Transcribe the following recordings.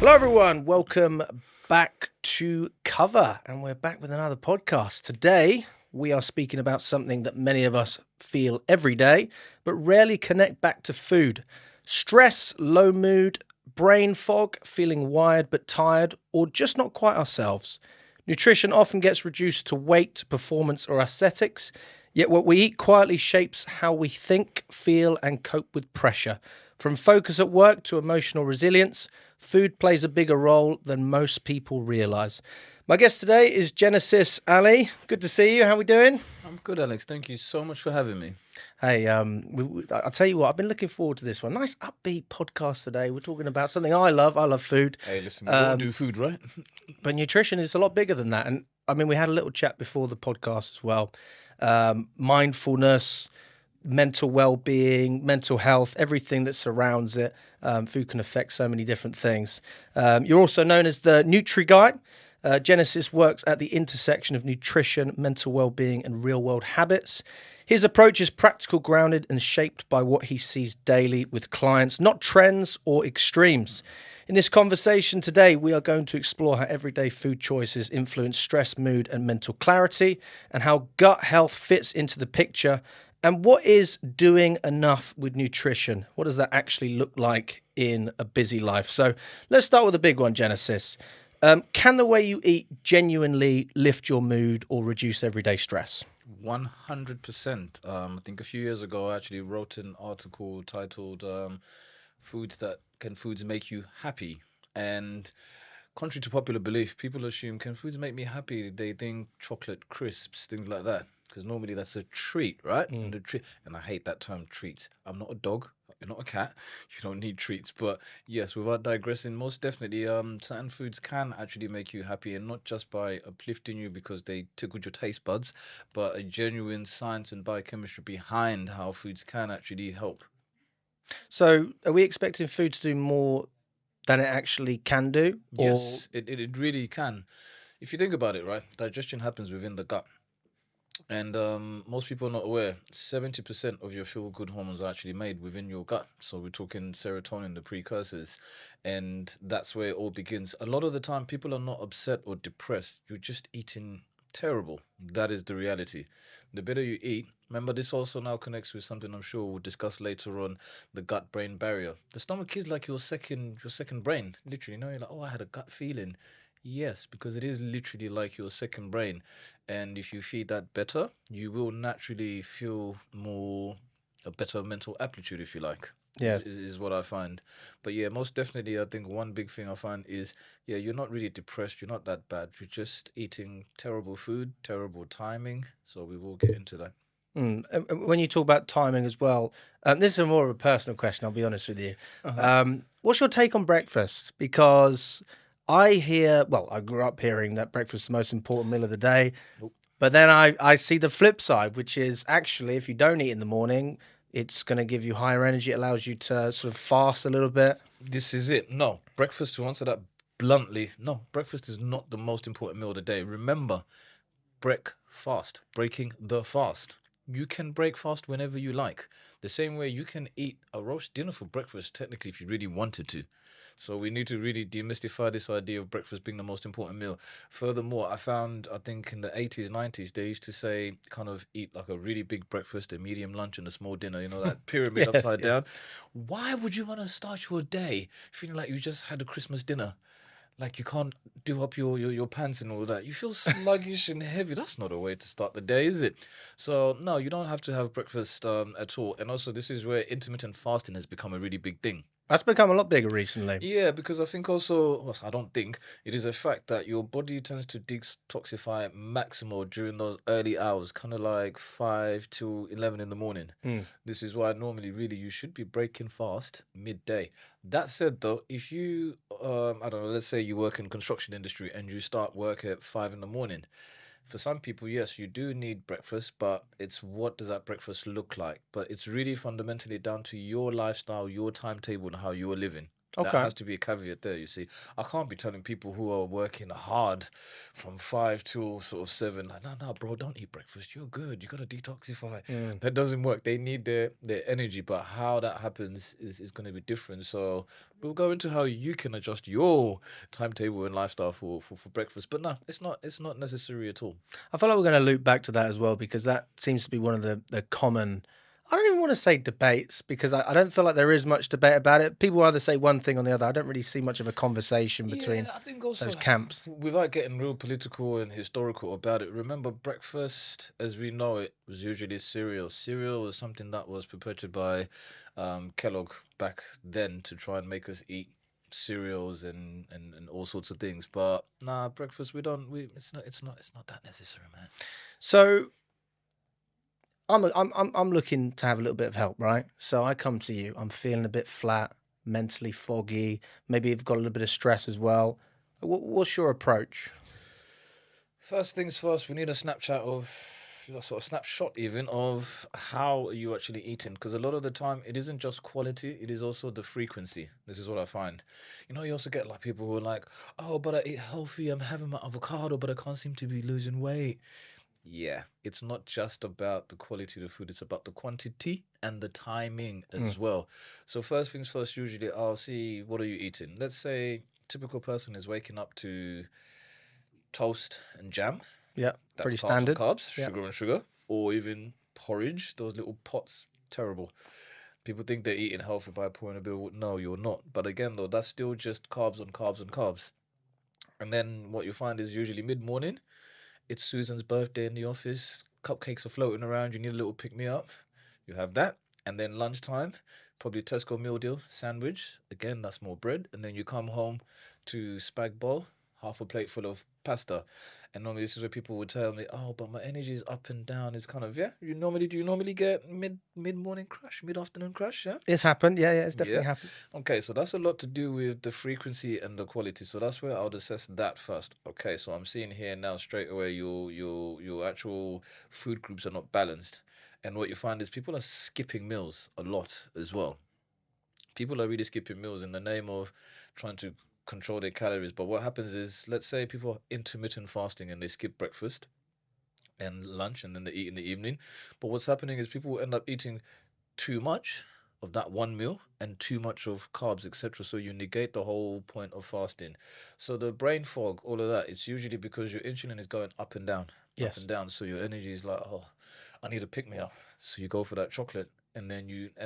Hello, everyone. Welcome back to Cover, and we're back with another podcast. Today, we are speaking about something that many of us feel every day, but rarely connect back to food. Stress, low mood, brain fog, feeling wired but tired, or just not quite ourselves. Nutrition often gets reduced to weight, performance, or aesthetics, yet what we eat quietly shapes how we think, feel, and cope with pressure. From focus at work to emotional resilience, food plays a bigger role than most people realize. My guest today is Genesis Ali. Good to see you. How are we doing? I'm good, Alex. Thank you so much for having me. Hey, I'll tell you what, I've been looking forward to this one. Nice upbeat podcast today. We're talking about something I love. I love food. Hey, listen, we all do food, right? But nutrition is a lot bigger than that. And I mean, we had a little chat before the podcast as well. Mindfulness, mental well-being, mental health, everything that surrounds it. Food can affect so many different things. You're also known as the Nutriguy. Genesis works at the intersection of nutrition, mental well-being, and real-world habits. His approach is practical, grounded, and shaped by what he sees daily with clients, not trends or extremes. In this conversation today, we are going to explore how everyday food choices influence stress, mood, and mental clarity, and how gut health fits into the picture. And what is doing enough with nutrition? What does that actually look like in a busy life? So let's start with the big one, Genesis. Can the way you eat genuinely lift your mood or reduce everyday stress? 100%. I think a few years ago, I actually wrote an article titled Can Foods Make You Happy? And contrary to popular belief, people assume, can foods make me happy? They think chocolate, crisps, things like that. Because normally that's a treat, right? And I hate that term, treat. I'm not a dog. You're not a cat. You don't need treats. But yes, without digressing, most definitely, certain foods can actually make you happy, and not just by uplifting you because they tickled your taste buds, but a genuine science and biochemistry behind how foods can actually help. So are we expecting food to do more than it actually can do? Yes, it really can. If you think about it, right, digestion happens within the gut. And most people are not aware, 70% of your feel good hormones are actually made within your gut. So we're talking serotonin, the precursors. And that's where it all begins. A lot of the time, people are not upset or depressed. You're just eating terrible. That is the reality. The better you eat, remember, this also now connects with something I'm sure we'll discuss later on, the gut-brain barrier. The stomach is like your second brain. Literally, you're like, oh, I had a gut feeling. Yes, because it is literally like your second brain. And if you feed that better, you will naturally feel a better mental aptitude, if you like, Yeah. is what I find. But yeah, most definitely, I think one big thing I find is, yeah, you're not really depressed. You're not that bad. You're just eating terrible food, terrible timing. So we will get into that. And when you talk about timing as well, this is more of a personal question, I'll be honest with you. Uh-huh. What's your take on breakfast? Because I grew up hearing that breakfast is the most important meal of the day. Nope. But then I see the flip side, which is actually if you don't eat in the morning, it's going to give you higher energy. It allows you to sort of fast a little bit. This is it. No, breakfast, to answer that bluntly, no, breakfast is not the most important meal of the day. Remember, breaking the fast. You can break fast whenever you like. The same way you can eat a roast dinner for breakfast, technically, if you really wanted to. So we need to really demystify this idea of breakfast being the most important meal. Furthermore, I think in the 80s, 90s, they used to say kind of eat like a really big breakfast, a medium lunch, and a small dinner, that pyramid Yes, upside yeah. down. Why would you want to start your day feeling like you just had a Christmas dinner? Like you can't do up your pants and all that. You feel sluggish and heavy. That's not a way to start the day, is it? So no, you don't have to have breakfast at all. And also, this is where intermittent fasting has become a really big thing. That's become a lot bigger recently. Yeah, because I think also, well, I don't think it is a fact that your body tends to detoxify maximal during those early hours, kind of like 5 to 11 in the morning. Mm. This is why normally, really, you should be breaking fast midday. That said, though, if you, I don't know, let's say you work in construction industry and you start work at 5 in the morning. For some people, yes, you do need breakfast, but it's what does that breakfast look like? But it's really fundamentally down to your lifestyle, your timetable, and how you're living. That Okay. has to be a caveat there, you see. I can't be telling people who are working hard from 5 till sort of 7, like, no, bro, don't eat breakfast. You're good. You got to detoxify. Mm. That doesn't work. They need their energy, but how that happens is going to be different. So we'll go into how you can adjust your timetable and lifestyle for breakfast. But no, it's not necessary at all. I feel like we're going to loop back to that as well, because that seems to be one of the common. I don't even want to say debates, because I don't feel like there is much debate about it. People either say one thing or the other. I don't really see much of a conversation between Yeah, I think also, those camps. without getting real political and historical about it, remember breakfast as we know it was usually cereal. Cereal was something that was perpetuated by Kellogg back then to try and make us eat cereals and all sorts of things. But nah, breakfast we it's not that necessary, man. So I'm looking to have a little bit of help, right? So I come to you. I'm feeling a bit flat, mentally foggy. Maybe you've got a little bit of stress as well. What's your approach? First things first, we need a Snapchat of, sort of snapshot even of how are you actually eating, because a lot of the time it isn't just quality, it is also the frequency. This is what I find. You also get like people who are like, oh, but I eat healthy, I'm having my avocado, but I can't seem to be losing weight. Yeah, it's not just about the quality of the food, it's about the quantity and the timing Mm. as well. So first things first, usually I'll see what are you eating. Let's say typical person is waking up to toast and jam. Yeah, That's pretty carbs on standard. carbs, Yeah. sugar on sugar, or even porridge, those little pots. Terrible. People think they're eating healthy by pouring a bit of water. No, you're not. But again, though, that's still just carbs on carbs on carbs. And then what you find is usually mid morning, it's Susan's birthday in the office, cupcakes are floating around, you need a little pick me up. You have that. And then lunchtime, probably Tesco meal deal, sandwich. Again, that's more bread. And then you come home to spag bowl, half a plate full of pasta. And normally this is where people would tell me, oh, but my energy is up and down. It's kind of, yeah. Do you normally get mid morning crash, mid afternoon crash? Yeah. It's happened. Yeah, it's Yeah. definitely happened. Okay, so that's a lot to do with the frequency and the quality. So that's where I would assess that first. Okay, so I'm seeing here now straight away your actual food groups are not balanced. And what you find is people are skipping meals a lot as well. People are really skipping meals in the name of trying to control their calories. But what happens is, let's say people are intermittent fasting and they skip breakfast and lunch and then they eat in the evening. But what's happening is people will end up eating too much of that one meal and too much of carbs, etc. So you negate the whole point of fasting. So the brain fog, all of that, it's usually because your insulin is going up and down, up Yes. and down. So your energy is like, oh, I need to pick me up. So you go for that chocolate, and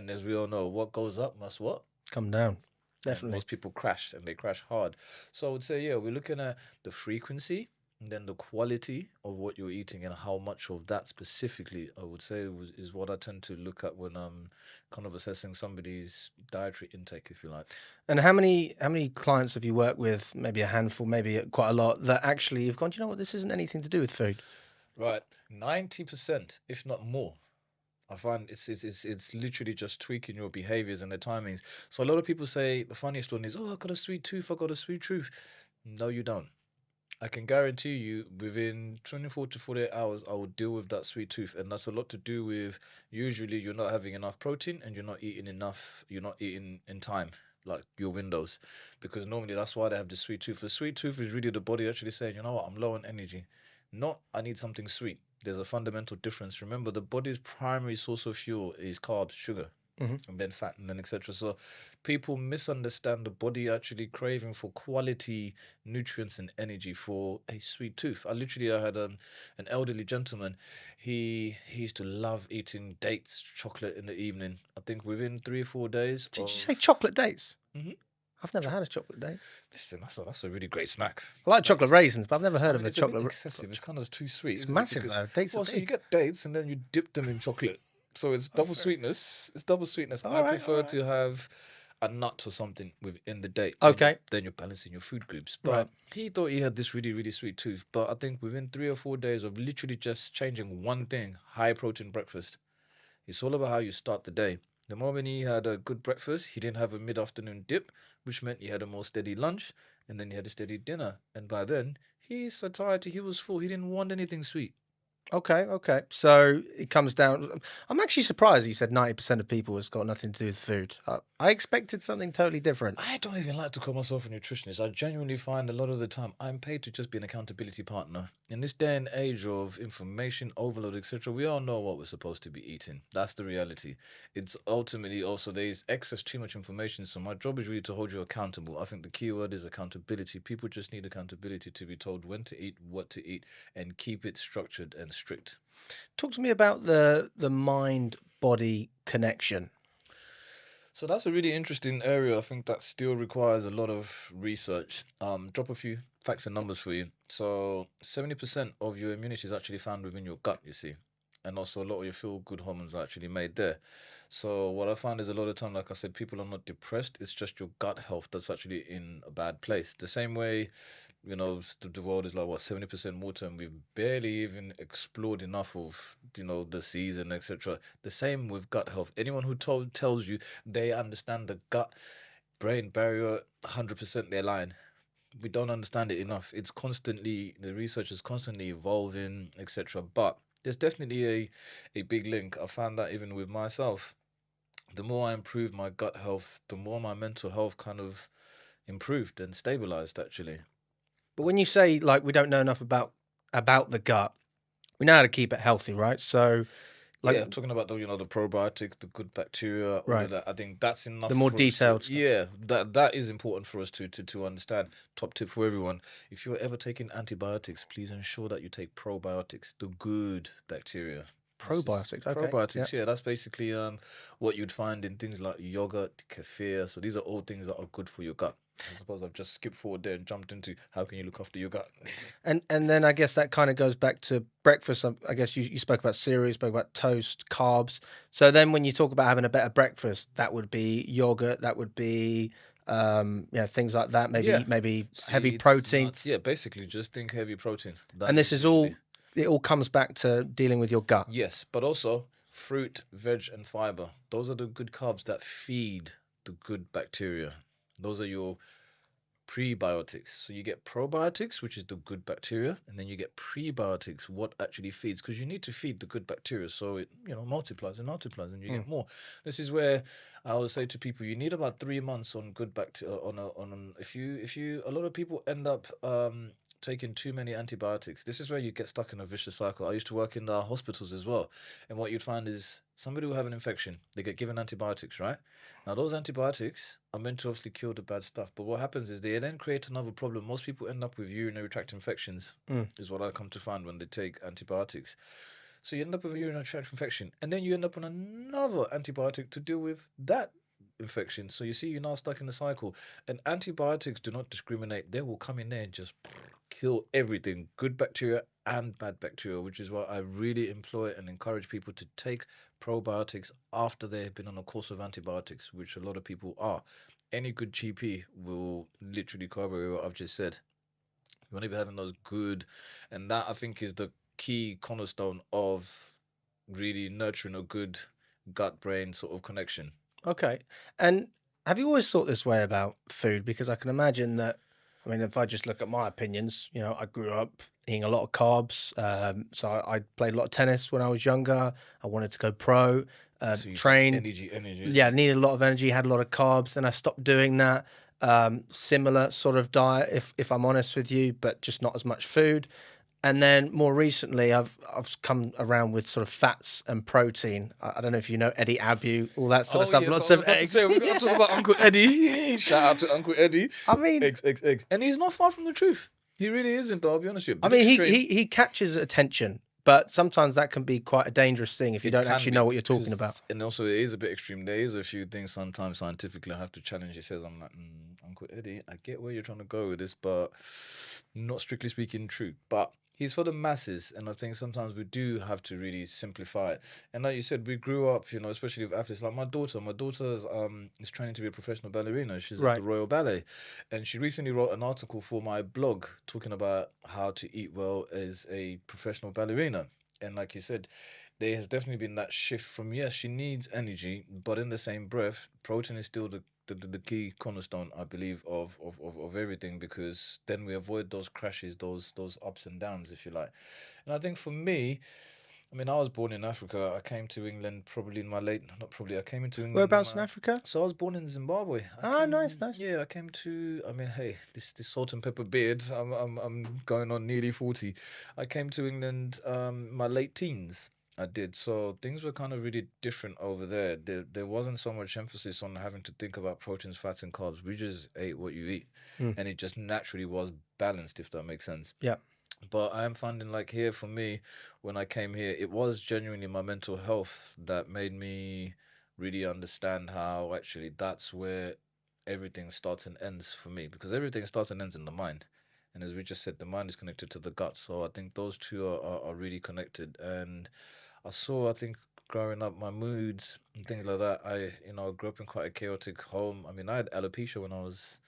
as we all know, what goes up must what? Come down. And Definitely. most people crash, and they crash hard. So I would say, yeah, we're looking at the frequency and then the quality of what you're eating and how much of that specifically, I would say, is what I tend to look at when I'm kind of assessing somebody's dietary intake, if you like. And how many clients have you worked with? Maybe a handful, maybe quite a lot, that actually you've gone, "Do you know what, this isn't anything to do with food." Right, 90%, if not more. I find it's literally just tweaking your behaviors and the timings. So a lot of people say the funniest one is, "Oh, I got a sweet tooth. I got a sweet tooth." No, you don't. I can guarantee you within 24 to 48 hours, I will deal with that sweet tooth. And that's a lot to do with usually you're not having enough protein and you're not eating in time, like your windows. Because normally that's why they have the sweet tooth. The sweet tooth is really the body actually saying, you know what, I'm low on energy. Not, I need something sweet. There's a fundamental difference. Remember, the body's primary source of fuel is carbs, sugar, Hmm. and then fat, and then etc. So people misunderstand the body actually craving for quality nutrients and energy for a sweet tooth. I had an elderly gentleman. He used to love eating dates, chocolate in the evening. I think within 3 or 4 days Did you of. say chocolate dates? Mhm. I've never had a chocolate date. Listen, that's a really great snack. I like chocolate raisins, but I've never I heard of mean, a it's a bit chocolate. excessive. It's kind of too sweet, It's isn't it? massive Because, though. Dates are well, so you big. get dates and then you dip them in chocolate. So it's Oh, double fair. sweetness. It's double sweetness. All I right, all prefer right. to have a nut or something within the date. Okay. Then you're balancing your food groups. Right. But he thought he had this really, really sweet tooth. But I think within 3 or 4 days of literally just changing one thing, high protein breakfast, it's all about how you start the day. The moment he had a good breakfast, he didn't have a mid afternoon dip, which meant he had a more steady lunch, and then he had a steady dinner. And by then, he's satiety, he was full. He didn't want anything sweet. Okay. So it comes down. I'm actually surprised you said 90% of people has got nothing to do with food. I expected something totally different. I don't even like to call myself a nutritionist. I genuinely find a lot of the time I'm paid to just be an accountability partner. In this day and age of information overload, etc., we all know what we're supposed to be eating. That's the reality. It's ultimately also there's excess too much information. So my job is really to hold you accountable. I think the key word is accountability. People just need accountability to be told when to eat, what to eat, and keep it structured and strict. Talk to me about the mind body connection. So that's a really interesting area. I think that still requires a lot of research. Drop a few facts and numbers for you. So 70% of your immunity is actually found within your gut, you see. And also a lot of your feel good hormones are actually made there. So what I find is a lot of time, like I said, people are not depressed. It's just your gut health that's actually in a bad place. The same way, the world is like what 70% water, and we've barely even explored enough of the seas and etc. The same with gut health. Anyone who tells you they understand the gut brain barrier 100%, they're lying. We don't understand it enough. It's constantly, the research is constantly evolving, etc. But there's definitely a big link. I found that even with myself, the more I improved my gut health, the more my mental health kind of improved and stabilized actually. But when you say like we don't know enough about the gut, we know how to keep it healthy, right? So like Yeah, talking about the probiotics, the good bacteria, all of right, that. I think that's enough the more for us to detailed stuff. yeah, that is important for us to understand. Top tip for everyone: if you're ever taking antibiotics, please ensure that you take probiotics, the good bacteria. That's just Probiotics. Okay. Yeah. probiotics. Yeah, that's basically what you'd find in things like yogurt, kefir. So these are all things that are good for your gut. I suppose I've just skipped forward there and jumped into how can you look after your gut. And then I guess that kind of goes back to breakfast. I guess you spoke about cereal, you spoke about toast, carbs. So then when you talk about having a better breakfast, that would be yogurt, that would be things like that. Yeah, Maybe heavy seeds, protein. nuts. Yeah, basically just think heavy protein. That And this is is usually all it all comes back to dealing with your gut. yes, but also fruit, veg, and fiber. Those are the good carbs that feed the good bacteria. Those are your prebiotics. So you get probiotics, which is the good bacteria, and then you get prebiotics, what actually feeds, because you need to feed the good bacteria so it multiplies and multiplies, and you Mm. get more. This is where I always say to people, you need about 3 months on good bacteria. If you a lot of people end up taking too many antibiotics. This is where you get stuck in a vicious cycle. I used to work in the hospitals as well, and what you'd find is somebody will have an infection, they get given antibiotics, right? Now, those antibiotics are meant to obviously kill the bad stuff, but what happens is they then create another problem. Most people end up with urinary tract infections, Mm. is what I come to find when they take antibiotics. So you end up with a urinary tract infection, and then you end up on another antibiotic to deal with that infection. So you see, you're now stuck in a cycle. And antibiotics do not discriminate. They will come in there and just kill everything, good bacteria and bad bacteria, which is why I really employ and encourage people to take probiotics after they have been on a course of antibiotics, which a lot of people are. Any good GP will literally corroborate what I've just said. You want to be having those good, and that I think is the key cornerstone of really nurturing a good gut brain sort of connection. Okay. And have you always thought this way about food? Because I can imagine that, I mean, if I just look at my opinions, I grew up eating a lot of carbs. So I played a lot of tennis when I was younger. I wanted to go pro, So you think trained. energy. Yeah, needed a lot of energy, had a lot of carbs. Then I stopped doing that. Similar sort of diet, if I'm honest with you, but just not as much food. And then more recently, I've come around with sort of fats and protein. I don't know if you know Eddie Abu, all that sort of Oh stuff. yes, I Lots was of about to eggs. say we've got to talk about Uncle Eddie. Shout out to Uncle Eddie. I mean, Eggs, and he's not far from the truth. He really isn't. Though, I'll be honest with you. I Bit mean, extreme. he catches attention, but sometimes that can can be quite a dangerous thing if you It don't can actually be know what you're talking about. because, and also it is a bit extreme. There is a few things sometimes scientifically I have to challenge. He says, "I'm like Uncle Eddie. I get where you're trying to go with this, but not strictly speaking true." But he's for the masses, and I think sometimes we do have to really simplify it. And like you said, we grew up, especially with athletes. Like my daughter. My daughter's is training to be a professional ballerina. She's at the Right. Royal Ballet, and she recently wrote an article for my blog talking about how to eat well as a professional ballerina. And like you said, there has definitely been that shift from, yes, she needs energy, but in the same breath, protein is still the key cornerstone, I believe, of everything, because then we avoid those crashes, those ups and downs, if you like. And I think for me, I mean, I was born in Africa. I came to England probably in my late, not probably, I came into England in Whereabouts in my, Africa? so I was born in Zimbabwe. I Ah, came, nice, nice. yeah, I came to, I mean, hey, this salt and pepper beard, I'm going on nearly 40. I came to England my late teens. I did. So things were kind of really different over there. There wasn't so much emphasis on having to think about proteins, fats, and carbs. We just ate what you eat. Mm. And it just naturally was balanced, if that makes sense. Yeah. But I am finding, like, here for me, when I came here, it was genuinely my mental health that made me really understand how actually that's where everything starts and ends for me, because everything starts and ends in the mind. And as we just said, the mind is connected to the gut. So I think those two are really connected. And I think, growing up, my moods and things like that, I grew up in quite a chaotic home. I mean, I had alopecia when I was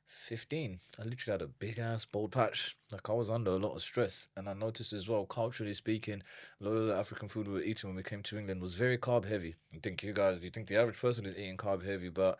15. I literally had a big ass bald patch. Like, I was under a lot of stress. And I noticed as well, culturally speaking, a lot of the African food we were eating when we came to England was very carb heavy. You think the average person is eating carb heavy, but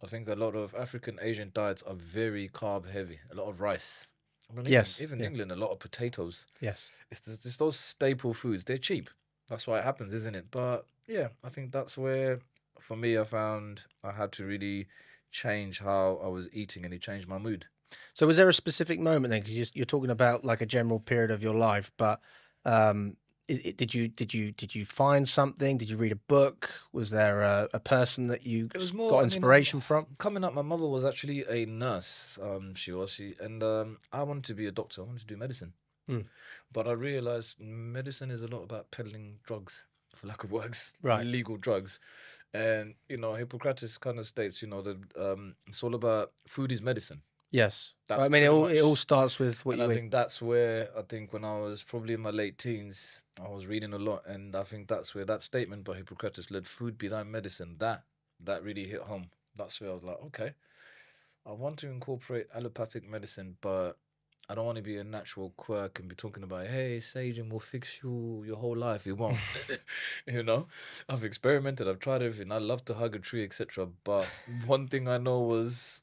I think a lot of African Asian diets are very carb heavy. A lot of rice. I mean, even, Yes. even Yeah. England, a lot of potatoes. Yes. It's just those staple foods. They're cheap. That's why it happens, isn't it? But yeah, I think that's where, for me, I found I had to really change how I was eating, and it changed my mood. So was there a specific moment then? Because you're talking about like a general period of your life, but um, did you find something? Did you read a book? Was there a person that you It was more, got I mean, inspiration from? coming up, my mother was actually a nurse. And I wanted to be a doctor. I wanted to do medicine. Mm. But I realized medicine is a lot about peddling drugs, for lack of words, Right. legal drugs. And, Hippocrates kind of states, that it's all about food is medicine. Yes. That's I mean, it pretty all much. starts with what And I you eat. think that's where, I think when I was probably in my late teens, I was reading a lot. And I think that's where that statement by Hippocrates, let food be thy medicine, that really hit home. That's where I was like, okay, I want to incorporate allopathic medicine, but I don't want to be a natural quirk and be talking about, hey, saging will fix your whole life. It won't. you know, I've experimented, I've tried everything. I love to hug a tree, etc. But one thing I know was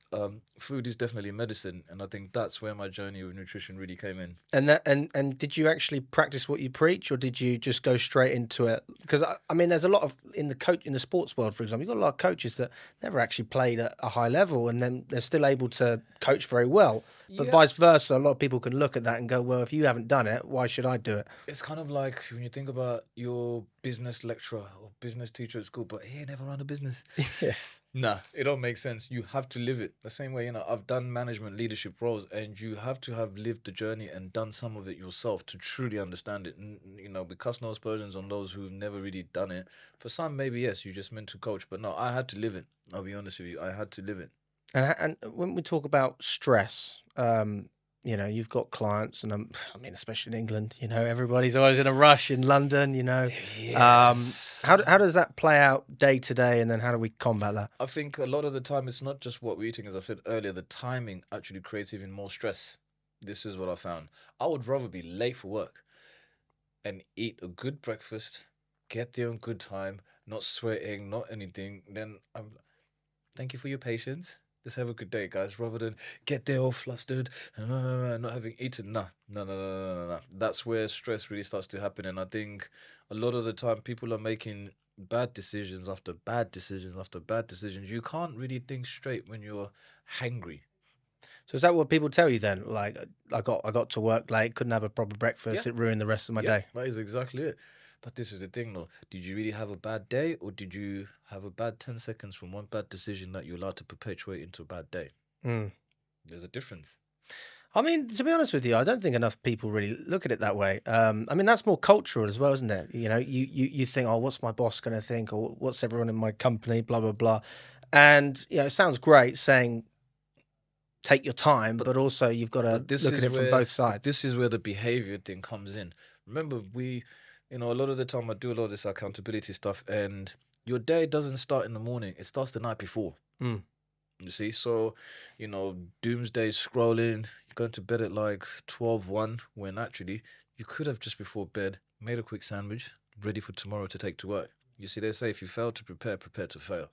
food is definitely medicine, and I think that's where my journey with nutrition really came in. And did you actually practice what you preach, or did you just go straight into it? Because I mean, there's a lot of in the sports world, for example, you've got a lot of coaches that never actually played at a high level, and then they're still able to coach very well. But Yeah, vice versa, a lot of people can look at that and go, "Well, if you haven't done it, why should I do it?" it's kind of like when you think about your business lecturer or business teacher at school, but he never run a business. Yeah. Nah, it don't make sense. You have to live it. The same way, I've done management leadership roles, and you have to have lived the journey and done some of it yourself to truly understand it. And, we cast no aspersions on those who've never really done it. For some, maybe yes, you just meant to coach, but no, I had to live it. I'll be honest with you, I had to live it. And when we talk about stress, you've got clients, and I mean, especially in England, everybody's always in a rush in London, Yes. How does that play out day to day, and then how do we combat that? I think a lot of the time it's not just what we're eating. As I said earlier, the timing actually creates even more stress. This is what I found. I would rather be late for work and eat a good breakfast, get there on good time, not sweating, not anything. Then thank you for your patience. Just have a good day, guys. Rather than get there all flustered and not having eaten. Nah, no, no, no, no, no, no. That's where stress really starts to happen. And I think a lot of the time people are making bad decisions after bad decisions after bad decisions. You can't really think straight when you're hangry. So is that what people tell you then? Like, I got to work late, couldn't have a proper Yeah, breakfast, it ruined the rest of my yeah, day. that is exactly it. But this is the thing, though. Did you really have a bad day, or did you have a bad 10 seconds from one bad decision that you're allowed to perpetuate into a bad day? Mm. There's a difference. I mean, to be honest with you, I don't think enough people really look at it that way. I mean, that's more cultural as well, isn't it? You think, oh, what's my boss going to think, or what's everyone in my company, blah blah blah, and it sounds great saying take your time, but also you've got to But this look at is it from where both sides. the behavior thing comes in. Remember, a lot of the time I do a lot of this accountability stuff, and your day doesn't start in the morning. It starts the night before. Mm. You see, so, doomsday scrolling, you're going to bed at like 12, 1, when actually you could have just before bed made a quick sandwich, ready for tomorrow to take to work. You see, they say if you fail to prepare, prepare to fail.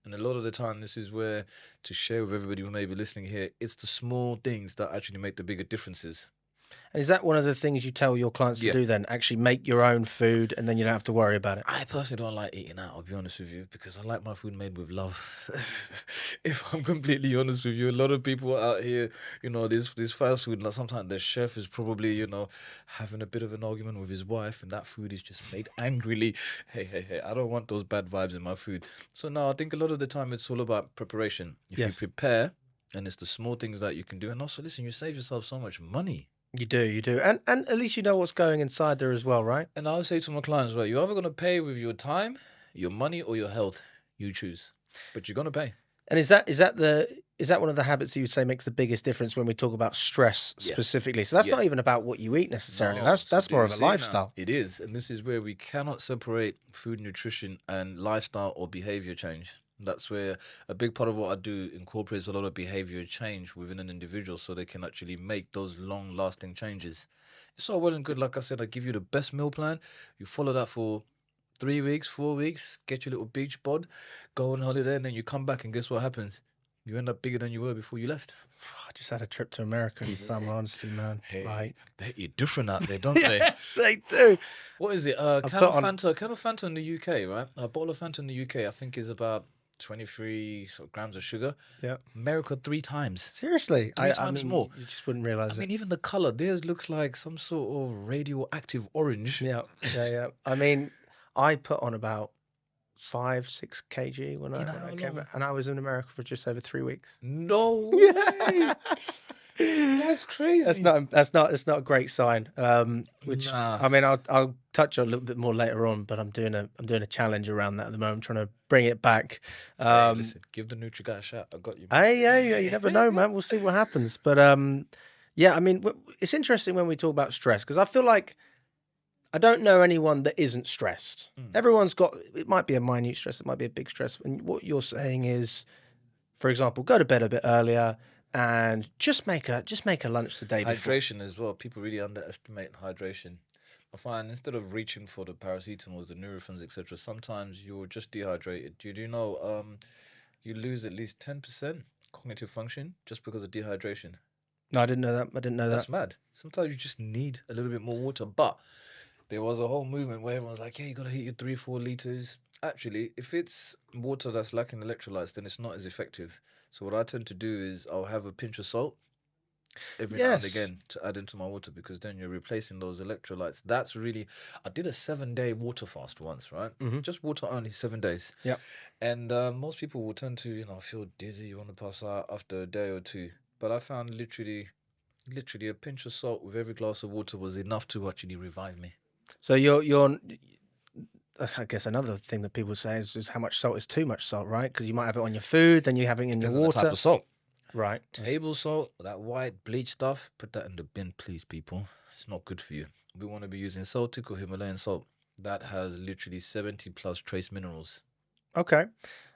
And a lot of the time, this is where, to share with everybody who may be listening here, it's the small things that actually make the bigger differences. And is that one of the things you tell your clients to Yeah. do then? Actually make your own food and then you don't have to worry about it? I personally don't like eating out, I'll be honest with you, because I like my food made with love. If I'm completely honest with you, a lot of people out here, this fast food, like sometimes the chef is probably, having a bit of an argument with his wife and that food is just made angrily. Hey, I don't want those bad vibes in my food. So no, I think a lot of the time it's all about preparation. If Yes. you prepare, and it's the small things that you can do. And also, listen, you save yourself so much money. You do. And at least you know what's going inside there as well, right? And I would say to my clients, right, you're either going to pay with your time, your money, or your health. You choose. But you're going to pay. And is that one of the habits that you would say makes the biggest difference when we talk about stress specifically? So that's not even about what you eat necessarily. No, That's more of a lifestyle. It is. And this is where we cannot separate food, nutrition, and lifestyle or behavior change. That's where a big part of what I do incorporates a lot of behavior change within an individual so they can actually make those long-lasting changes. It's all well and good, like I said, I give you the best meal plan. You follow that for 3 weeks, 4 weeks, get your little beach bod, go on holiday, and then you come back and guess what happens? You end up bigger than you were before you left. I just had a trip to America in summer, honestly, man. Hey, they eat different out there, don't they? Yes, they do. What is it? Can of Fanta in the UK, right? A bottle of Fanta in the UK, I think, is about 23 grams of sugar. Yeah. America 3 times. Seriously. Three times more. You just wouldn't realise it. I mean, even the colour, theirs looks like some sort of radioactive orange. Yeah. I mean, I put on about 5-6 kg when I came back, and I was in America for just over 3 weeks. No way. That's crazy. That's not a great sign. Which I mean, I'll touch on a little bit more later on, but I'm doing a challenge around that at the moment, trying to bring it back. Hey, listen, give the Nutriguy a shot. I got you. Hey, you never know, man. We'll see what happens. But yeah, I mean, it's interesting when we talk about stress because I feel like I don't know anyone that isn't stressed. Everyone's got, it might be a minute stress, it might be a big stress. And what you're saying is, for example, go to bed a bit earlier and just make a lunch the day before. Hydration as well. People really underestimate hydration. I find instead of reaching for the paracetamols, the Nurofens, etc., sometimes you're just dehydrated. You do know you lose at least 10% cognitive function just because of dehydration. No, I didn't know that. That's mad. Sometimes you just need a little bit more water. But there was a whole movement where everyone's like, yeah, you got to hit your 3-4 liters. Actually, if it's water that's lacking electrolytes, then it's not as effective. So what I tend to do is I'll have a pinch of salt every now and again to add into my water because then you're replacing those electrolytes. That's really... I did a 7-day water fast once, right? Just water only, 7 days. Yeah. And most people will tend to, feel dizzy, you want to pass out after a day or two. But I found literally a pinch of salt with every glass of water was enough to actually revive me. So you're I guess another thing that people say is how much salt is too much salt, right? Because you might have it on your food, then you have it in your water. The type of salt. Right. Table salt, that white bleach stuff, put that in the bin, please, people. It's not good for you. We want to be using Celtic or Himalayan salt. That has literally 70 plus trace minerals. Okay.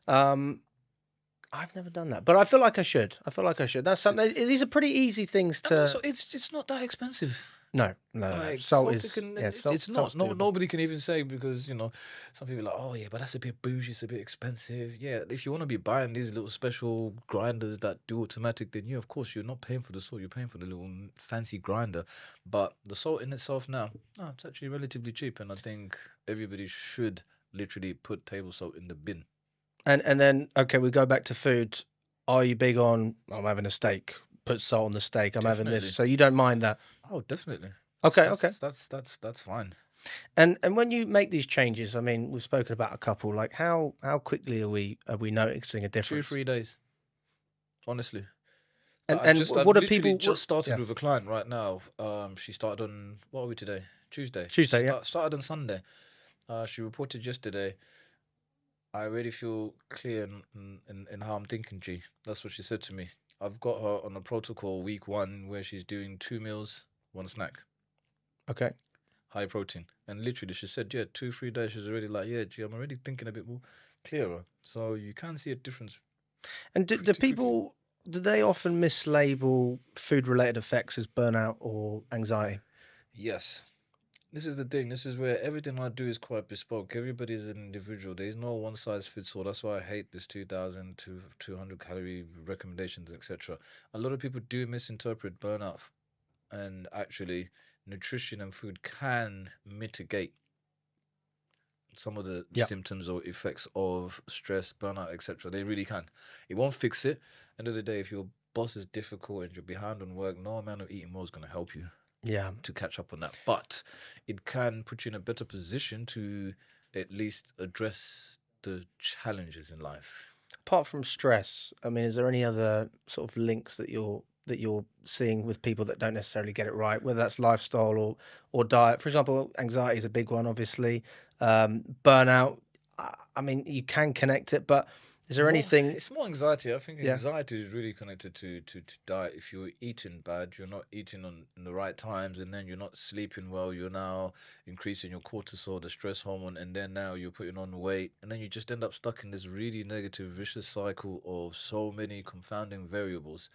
I've never done that, but I feel like I should. That's something. These are pretty easy things to. So it's not that expensive. No. Like, Salt is. It's not. Nobody can even say because some people are like, oh yeah, but that's a bit bougie. It's a bit expensive. Yeah, if you want to be buying these little special grinders that do automatic, then of course you're not paying for the salt. You're paying for the little fancy grinder. But the salt in itself now, it's actually relatively cheap, and I think everybody should literally put table salt in the bin. And then okay, we go back to food. Are you big on? I'm having a steak. Put salt on the steak. I'm having this, so you don't mind that. Oh, definitely. Okay. That's fine. And when you make these changes, I mean, we've spoken about a couple. Like how quickly are we noticing a difference? 2-3 days, honestly. And what are people? Just started with a client right now. She started on what are we today? Tuesday. Started on Sunday. She reported yesterday. I already feel clear in how I'm thinking, G. That's what she said to me. I've got her on a protocol week 1 where she's doing 2 meals, 1 snack. Okay. High protein. And literally she said, 2-3 days, she's already like, yeah, G, I'm already thinking a bit more clearer. So you can see a difference. And do people, do they often mislabel food-related effects as burnout or anxiety? Yes. This is the thing. This is where everything I do is quite bespoke. Everybody is an individual. There is no one size fits all. That's why I hate this 2,000 to 200 calorie recommendations, etc. A lot of people do misinterpret burnout, and actually, nutrition and food can mitigate some of the Yeah. symptoms or effects of stress, burnout, etc. They really can. It won't fix it. End of the day, if your boss is difficult and you're behind on work, no amount of eating more is going to help you Yeah. to catch up on that. But it can put you in a better position to at least address the challenges in life. Apart from stress, I mean, is there any other sort of links that you're seeing with people that don't necessarily get it right, whether that's lifestyle or diet? For example, anxiety is a big one, obviously. Burnout. I mean, you can connect it, but is there More, anything? it's more anxiety. I think Yeah. anxiety is really connected to diet. If you're eating bad, you're not eating on in the right times, and then you're not sleeping well. You're now increasing your cortisol, the stress hormone, and then now you're putting on weight, and then you just end up stuck in this really negative, vicious cycle of so many confounding variables.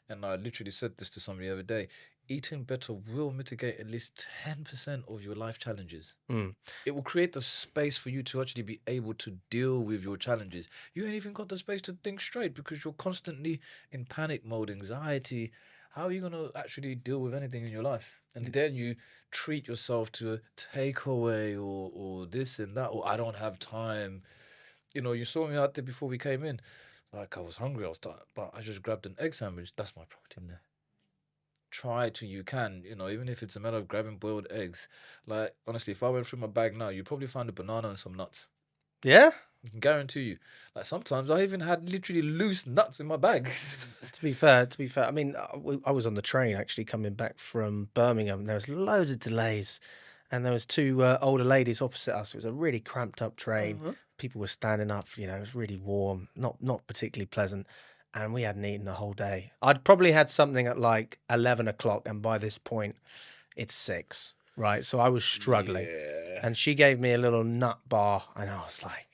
And I literally said this to somebody the other day. Eating better will mitigate at least 10% of your life challenges. Mm. It will create the space for you to actually be able to deal with your challenges. You ain't even got the space to think straight because you're constantly in panic mode, anxiety. How are you going to actually deal with anything in your life? And then you treat yourself to a takeaway or this and that, or I don't have time. You know, you saw me out there before we came in. Like, I was hungry, I was tired, but I just grabbed an egg sandwich. That's my protein there. Try to you can, even if it's a matter of grabbing boiled eggs. Like, honestly, if I went through my bag now, you'd probably find a banana and some nuts. Yeah. I can guarantee you. Like, sometimes I even had literally loose nuts in my bag. To be fair, I mean, I was on the train actually coming back from Birmingham. There was loads of delays, and there was two older ladies opposite us. It was a really cramped up train. Uh-huh. People were standing up. It was really warm, not particularly pleasant, and we hadn't eaten the whole day. I'd probably had something at like 11 o'clock, and by this point, it's 6. Right, so I was struggling, Yeah. and she gave me a little nut bar, and I was like,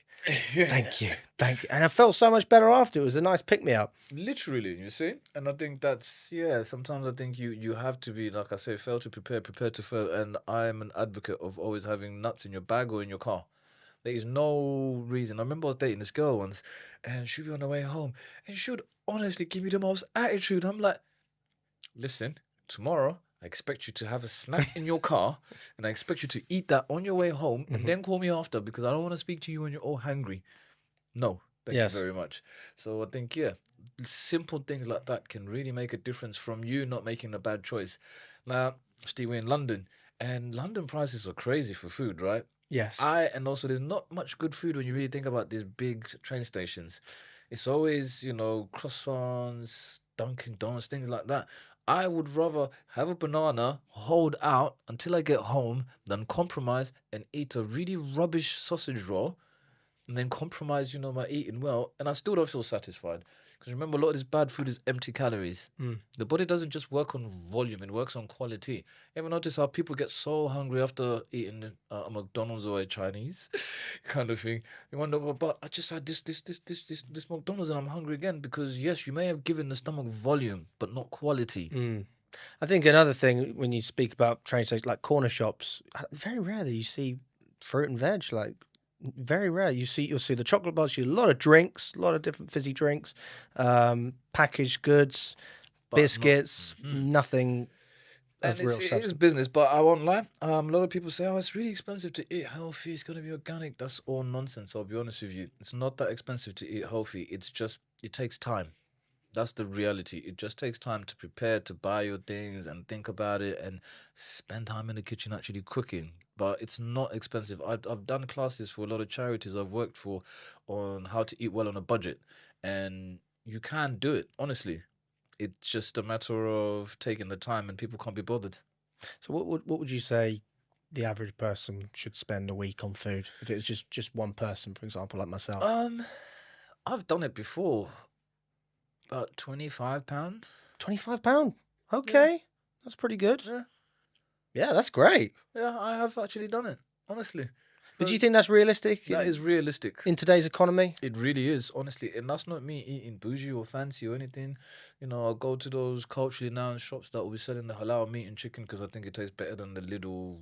thank you. And I felt so much better after. It was a nice pick me up. Literally, you see? And I think that's, yeah, sometimes I think you have to be, like I say, fail to prepare, prepare to fail. And I'm an advocate of always having nuts in your bag or in your car. There is no reason. I remember I was dating this girl once, and she'd be on the way home, and she would honestly give me the most attitude. I'm like, listen, tomorrow I expect you to have a snack in your car, and I expect you to eat that on your way home, and then call me after because I don't want to speak to you when you're all hungry. No, thank Yes. you very much. So I think, yeah, simple things like that can really make a difference from you not making a bad choice. Now, Steve, we're in London, and London prices are crazy for food, right? Yes. And also there's not much good food when you really think about these big train stations. It's always, croissants, Dunkin' Donuts, things like that. I would rather have a banana, hold out until I get home, than compromise and eat a really rubbish sausage roll and then compromise, my eating well, and I still don't feel satisfied. Because remember, a lot of this bad food is empty calories. The body doesn't just work on volume; it works on quality. Ever notice how people get so hungry after eating a McDonald's or a Chinese kind of thing? You wonder, well, but I just had this McDonald's and I'm hungry again because yes, you may have given the stomach volume, but not quality. I think another thing when you speak about train stations like corner shops, very rare that you see fruit and veg. Like very rare. You'll see the chocolate bars. You see a lot of drinks, a lot of different fizzy drinks, packaged goods, But not- biscuits. Nothing And of real it is substance. business, but I won't lie. A lot of people say, "Oh, it's really expensive to eat healthy. It's gonna be organic." That's all nonsense. I'll be honest with you. It's not that expensive to eat healthy. It's just it takes time. That's the reality. It just takes time to prepare, to buy your things, and think about it, and spend time in the kitchen actually cooking. But it's not expensive. I've done classes for a lot of charities I've worked for on how to eat well on a budget, and you can do it. Honestly, it's just a matter of taking the time, and people can't be bothered. So what would you say the average person should spend a week on food? If it was just one person, for example, like myself. Um, I've done it before. About £25. £25. Okay, that's pretty good. Yeah, Yeah, that's great. yeah, I have actually done it. Honestly, But do you think that's realistic that is realistic. in today's economy? It really is, honestly, and that's not me eating bougie or fancy or anything. I'll go to those culturally renowned shops that will be selling the halal meat and chicken because I think it tastes better than the little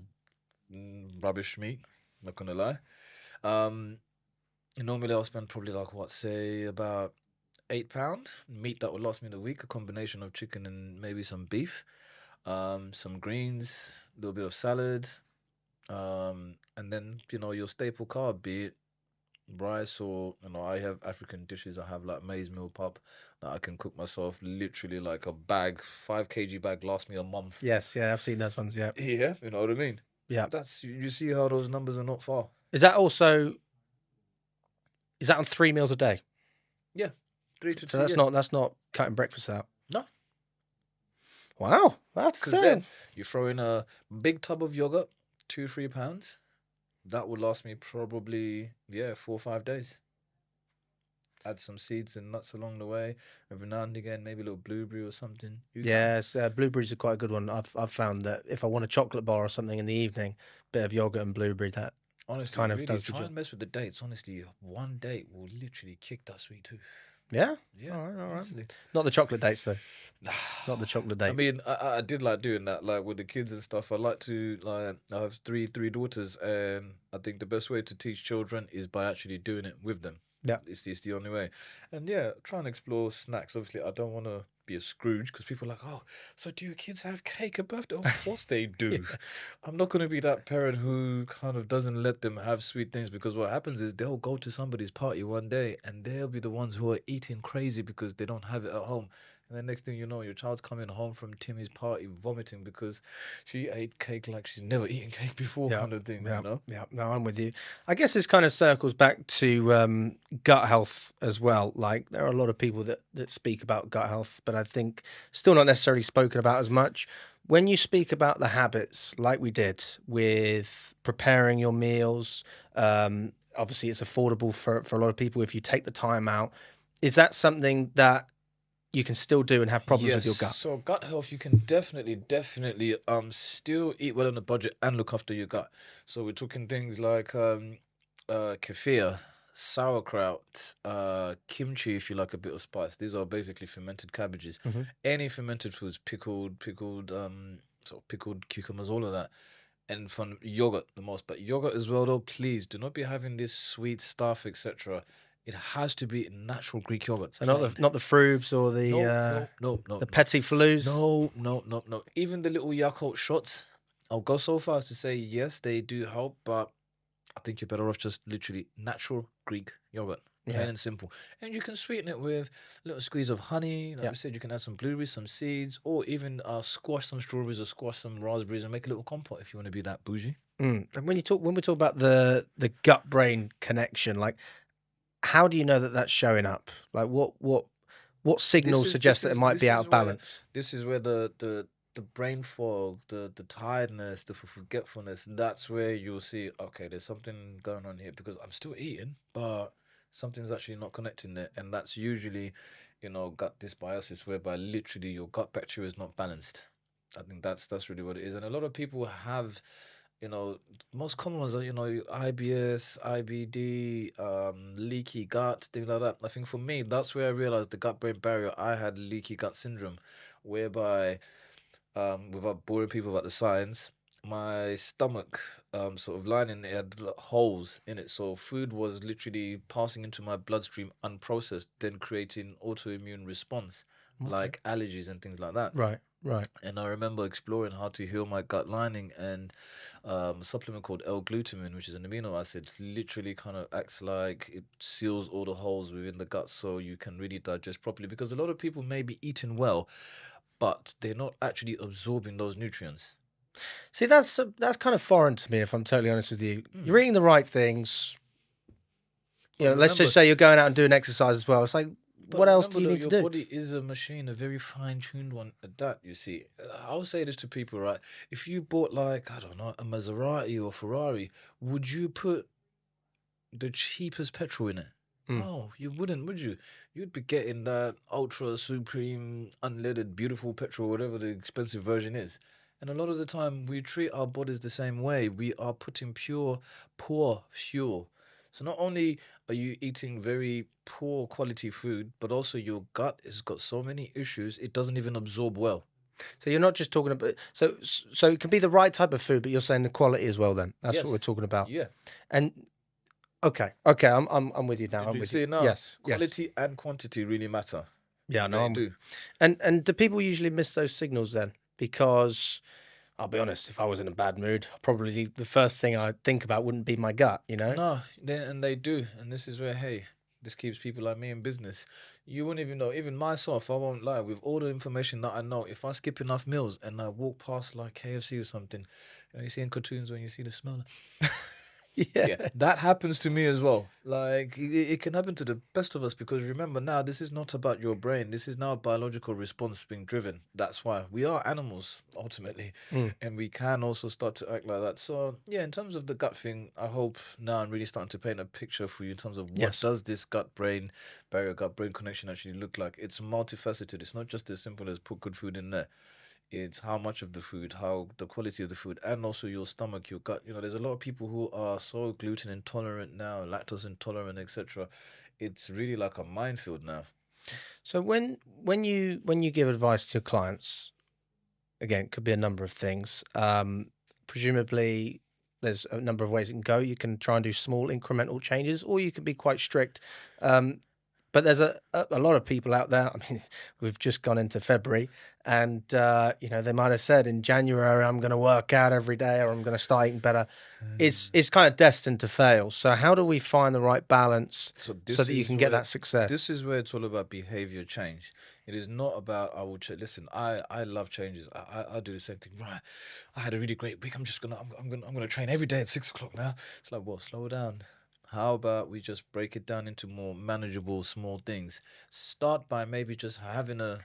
rubbish meat. Not gonna lie. Um, Normally I'll spend probably like what, say about £8 meat that would last me the week. A combination of chicken and maybe some beef, some greens, a little bit of salad, and then your staple carb, be it rice or I have African dishes. I have like maize meal pap that I can cook myself. Literally like a bag, 5 kg bag lasts me a month. Yes, yeah, I've seen those ones. Yeah, Yeah, you know what I mean. yeah. That's you see how those numbers are not far. Is that also is that on 3 meals a day? Yeah, 3 to So 2. that's not cutting breakfast out. No, Wow, I have to because say. then you throw in a big tub of yogurt, 2 3 pounds. That would last me probably 4 or 5 days. Add some seeds and nuts along the way. Every now and again, maybe a little blueberry or something. You can. Yes, blueberries are quite a good one. I've found that if I want a chocolate bar or something in the evening, bit of yogurt and blueberry, that Honestly, kind of really does the try job. and mess with the dates. Honestly, one date will literally kick that sweet tooth. Yeah. Yeah, All right. honestly. Not the chocolate dates though. Not the chocolate I dates. mean, I did like doing that, like with the kids and stuff. I like to like I have three daughters, and I think the best way to teach children is by actually doing it with them. Yeah. It's the only way. And yeah, try and explore snacks. Obviously, I don't want to be a Scrooge because people are like, oh, so do your kids have cake at birthday? Of course they do. I'm not going to be that parent who kind of doesn't let them have sweet things, because what happens is they'll go to somebody's party one day and they'll be the ones who are eating crazy because they don't have it at home. And then next thing you know, your child's coming home from Timmy's party vomiting because she ate cake like she's never eaten cake before, Yeah, kind of thing, yeah, you know? yeah. No, I'm with you. I guess this kind of circles back to gut health as well. Like there are a lot of people that speak about gut health, but I think still not necessarily spoken about as much. When you speak about the habits, like we did with preparing your meals, obviously it's affordable for a lot of people if you take the time out. Is that something that you can still do and have problems with Yes. your gut? So gut health, you can definitely still eat well on a budget and look after your gut. So we're talking things like kefir, sauerkraut, kimchi if you like a bit of spice. These are basically fermented cabbages. Hmm. Any fermented foods, sort of pickled cucumbers, all of that. And from yogurt the most, but yogurt as well though, please do not be having this sweet stuff, etc. It has to be natural Greek yogurt, So plain. not the frubes or No, no, no, no, the no. petit flus. No, no, no, no. Even the little Yakult shots, I'll go so far as to say yes, they do help, but I think you're better off just literally natural Greek yogurt, plain Yeah. and simple. And you can sweeten it with a little squeeze of honey. Like Yeah. we said, you can add some blueberries, some seeds, or even squash some strawberries or squash some raspberries and make a little compote if you want to be that bougie. And when we talk about the gut brain connection, like how do you know that that's showing up? Like what signals suggest that it might be out of balance? This is where the brain fog, the tiredness, the forgetfulness, that's where you'll see, okay, there's something going on here because I'm still eating, but something's actually not connecting there. And that's usually, gut dysbiosis, whereby literally your gut bacteria is not balanced. I think that's really what it is. And a lot of people have, most common ones are, IBS, IBD, leaky gut, things like that. I think for me, that's where I realized the gut brain barrier. I had leaky gut syndrome, whereby, without boring people about the science, my stomach, sort of lining, it had holes in it. So food was literally passing into my bloodstream unprocessed, then creating autoimmune response, Okay. like allergies and things like that. Right. And I remember exploring how to heal my gut lining, and a supplement called L-glutamine, which is an amino acid, literally kind of acts like it seals all the holes within the gut so you can really digest properly. Because a lot of people may be eating well, but they're not actually absorbing those nutrients. See, that's kind of foreign to me, if I'm totally honest with you. You're eating the right things. But Let's just say you're going out and doing exercise as well. It's like, what else do you need to your do? body is a machine, a very fine-tuned one at that, you see. I'll say this to people, right? If you bought, like, I don't know, a Maserati or Ferrari, would you put the cheapest petrol in it? Mm. No, you wouldn't, would you? You'd be getting that ultra supreme unleaded beautiful petrol, whatever the expensive version is. And a lot of the time we treat our bodies the same way. We are putting poor fuel. So not only are you eating very poor quality food, but also your gut has got so many issues it doesn't even absorb well. So you're not just talking about so it can be the right type of food, but you're saying the quality as well. Then that's what we're Yes. talking about. Yeah. And okay, I'm with you now. Did I'm you with you. see now? Yes, yes. Quality and quantity really matter. Yeah, no, They I'm with do. you. And do people usually miss those signals then? Because I'll be honest, if I was in a bad mood, probably the first thing I'd think about wouldn't be my gut, you know? No, they do, and this is where hey, this keeps people like me in business. You wouldn't even know. Even myself, I won't lie. With all the information that I know, if I skip enough meals and I walk past like KFC or something, you see in cartoons when you see the smell. Yeah, that Yes. happens to me as well. Like it can happen to the best of us because remember now, this is not about your brain. This is now a biological response being driven. That's why we are animals ultimately, Mm, and we can also start to act like that. So yeah, in terms of the gut thing, I hope now I'm really starting to paint a picture for you in terms of what yes. does this gut brain barrier, gut brain connection actually look like. It's multifaceted. It's not just as simple as put good food in there. It's how much of the food, how the quality of the food, and also your stomach, your gut. You know, there's a lot of people who are so gluten intolerant now, lactose intolerant, etc. It's really like a minefield now. So when you give advice to your clients, again, it could be a number of things. Presumably, there's a number of ways it can go. You can try and do small incremental changes, or you can be quite strict. Um, but there's a lot of people out there. I mean, we've just gone into February, and they might have said in January I'm going to work out every day, or I'm going to start eating better. It's kind of destined to fail. So how do we find the right balance So so this that you is can get where that success? this is where it's all about behavior change. It is not about I will change. Listen, I love changes. I do the same thing. Right, I had a really great week. I'm gonna train every day at 6 o'clock now. It's like what? Slow down. How about we just break it down into more manageable small things? Start by maybe just having a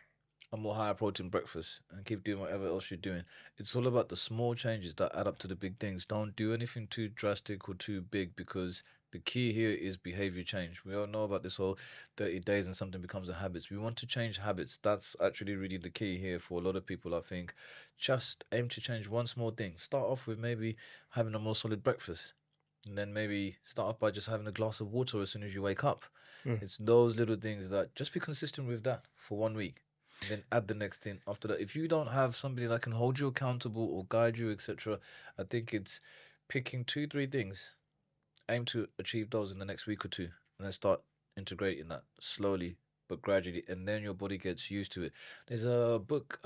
more higher protein breakfast and keep doing whatever else you're doing. It's all about the small changes that add up to the big things. Don't do anything too drastic or too big because the key here is behavior change. We all know about this whole 30 days and something becomes a habit. We want to change habits. That's actually really the key here for a lot of people, I think. Just aim to change one small thing. Start off with maybe having a more solid breakfast. And then maybe start off by just having a glass of water as soon as you wake up. Mm. It's those little things that just be consistent with that for 1 week. Then add the next thing after that. If you don't have somebody that can hold you accountable or guide you, etc., I think it's picking two, three things, aim to achieve those in the next week or two, and then start integrating that slowly but gradually, and then your body gets used to it. There's a book,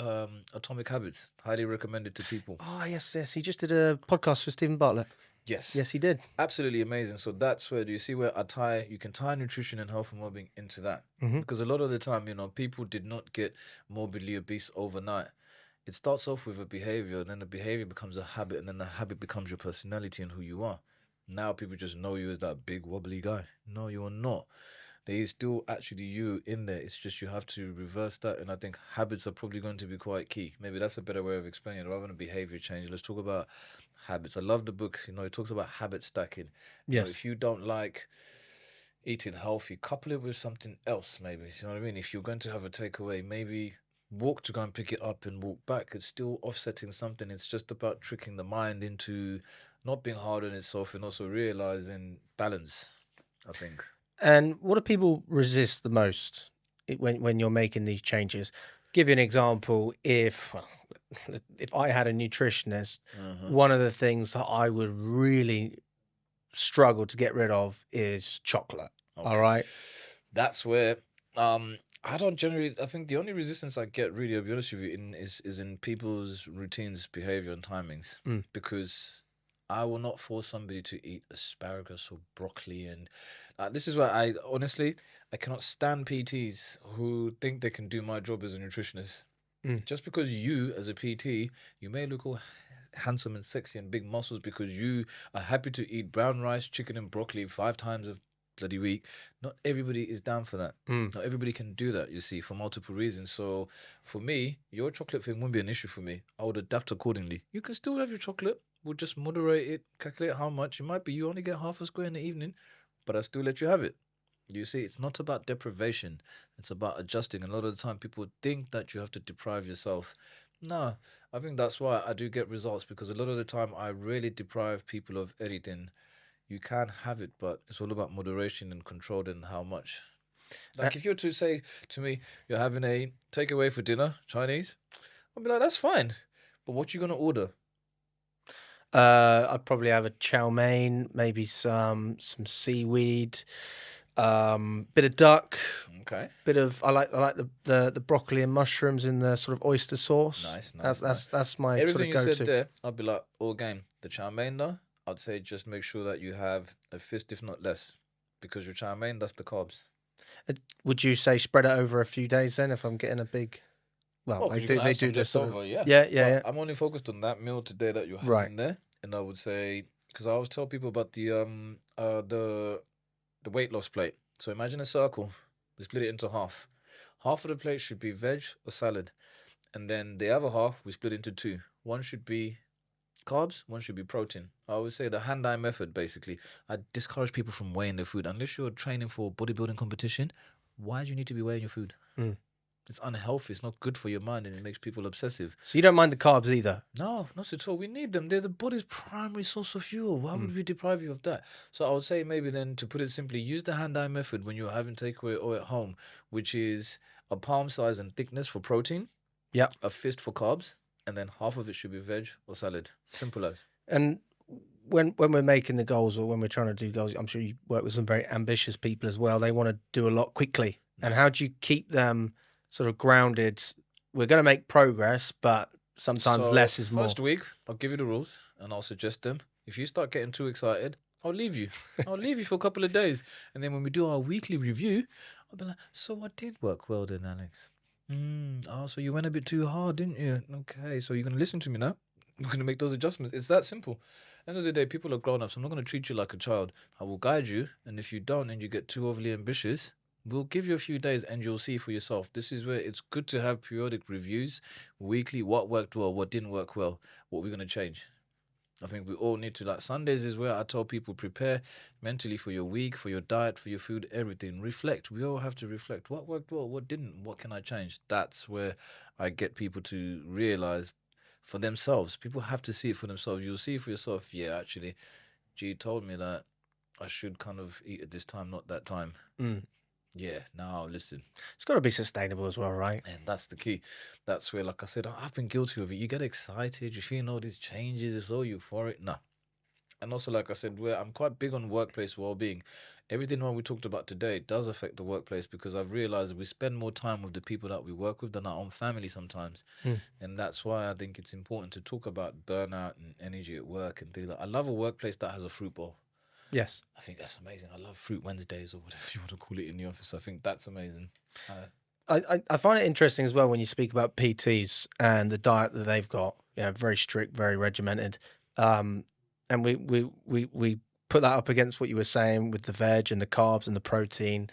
Atomic Habits, highly recommended to people. Oh yes, yes. He just did a podcast with Stephen Bartlett. Yes, Yes, he did. absolutely amazing. So that's where do you see where you can tie nutrition and health and well-being into that, Hmm. because a lot of the time, people did not get morbidly obese overnight. It starts off with a behavior, and then the behavior becomes a habit, and then the habit becomes your personality and who you are. Now people just know you as that big wobbly guy. No, you are not. There is still actually you in there. It's just you have to reverse that, and I think habits are probably going to be quite key. Maybe that's a better way of explaining it rather than a behavior change. Let's talk about habits. I love the book. It talks about habit stacking. Yes. If you don't like eating healthy, couple it with something else, maybe. You know what I mean? If you're going to have a takeaway, maybe walk to go and pick it up and walk back. It's still offsetting something. It's just about tricking the mind into not being hard on itself and also realizing balance, I think. And what do people resist the most when you're making these changes? Give you an example. If I had a nutritionist, Uh-huh. one of the things that I would really struggle to get rid of is chocolate. All Okay. right. That's where I don't generally I think the only resistance I get really, I'll be honest with you, is in people's routines, behavior and timings. Mm. Because I will not force somebody to eat asparagus or broccoli and this is why I honestly I cannot stand PTs who think they can do my job as a nutritionist. Mm. Just because you as a PT, you may look all handsome and sexy and big muscles because you are happy to eat brown rice, chicken and broccoli 5 times a bloody week. Not everybody is down for that. Mm. Not everybody can do that, you see, for multiple reasons. So for me, your chocolate thing wouldn't be an issue for me. I would adapt accordingly. You can still have your chocolate. We'll just moderate it, calculate how much. It might be you only get half a square in the evening, but I still let you have it. You see, it's not about deprivation. It's about adjusting. And a lot of the time, people think that you have to deprive yourself. No, I think that's why I do get results because a lot of the time I really deprive people of anything. You can have it, but it's all about moderation and control and how much. Uh, Like if you were to say to me, you're having a takeaway for dinner, Chinese, I'll be like, that's fine. But what you gonna order? I'd probably have a chow mein, maybe some seaweed, bit of duck, Okay. bit of I like the broccoli and mushrooms in the sort of oyster sauce. Nice, That's nice, nice. that's that's my sort Everything of you said go-to. there, I'd be like, all game. The chow mein though, I'd say just make sure that you have a fist, if not less, because your chow mein, that's the carbs. Would you say spread it over a few days then if I'm getting a big? Well, Oh, they because you're do gonna they have do some the left sort of over, yeah. yeah yeah But yeah I'm only focused on that meal today that you're right. having there, and I would say because I always tell people about the weight loss plate. So imagine a circle. We split it into half. Half of the plate should be veg or salad, and then the other half we split into two. One should be carbs, one should be protein. I always say the hand-eye method. Basically, I discourage people from weighing their food unless you're training for bodybuilding competition. Why do you need to be weighing your food? Mm. It's unhealthy. It's not good for your mind, and it makes people obsessive. So you don't mind the carbs either. No, not at all. We need them. They're the body's primary source of fuel. Why Mm. would we deprive you of that? So I would say maybe then, to put it simply, use the hand-eye method when you're having takeaway or at home, which is a palm size and thickness for protein, Yeah. a fist for carbs, and then half of it should be veg or salad. Simple as. And when we're making the goals or when we're trying to do goals, I'm sure you work with some very ambitious people as well. They want to do a lot quickly. And how do you keep them sort of grounded? We're going to make progress, but sometimes So less is more. first week, I'll give you the rules and I'll suggest them. If you start getting too excited, I'll leave you. I'll leave you for a couple of days. And then when we do our weekly review, I'll be like, so what did work well then, Alex? Oh, so you went a bit too hard, didn't you? Okay, so you're going to listen to me now? We're going to make those adjustments. It's that simple. End of the day, people are grown ups. I'm not going to treat you like a child. I will guide you. And if you don't and you get too overly ambitious, we'll give you a few days and you'll see for yourself. This is where it's good to have periodic reviews, weekly, what worked well, what didn't work well, what we're going to change. I think we all need to, like, Sundays is where I tell people prepare mentally for your week, for your diet, for your food, everything. Reflect. We all have to reflect. What worked well, what didn't, what can I change? That's where I get people to realize for themselves. People have to see it for themselves. You'll see for yourself, yeah, actually, G told me that I should kind of eat at this time, not that time. Mm. Yeah, now listen. It's got to be sustainable as well, right? And that's the key. That's where, like I said, I've been guilty of it. You get excited, you feel all these changes, it's all euphoric. Nah. And also, like I said, where I'm quite big on workplace well-being. Everything what we talked about today does affect the workplace because I've realized we spend more time with the people that we work with than our own family sometimes. Mm. And that's why I think it's important to talk about burnout and energy at work and things like. I love a workplace that has a fruit bowl. Yes. I think that's amazing. I love Fruit Wednesdays or whatever you want to call it in the office. I think that's amazing. I find it interesting as well when you speak about PTs and the diet that they've got. Very strict, very regimented. And we put that up against what you were saying with the veg and the carbs and the protein.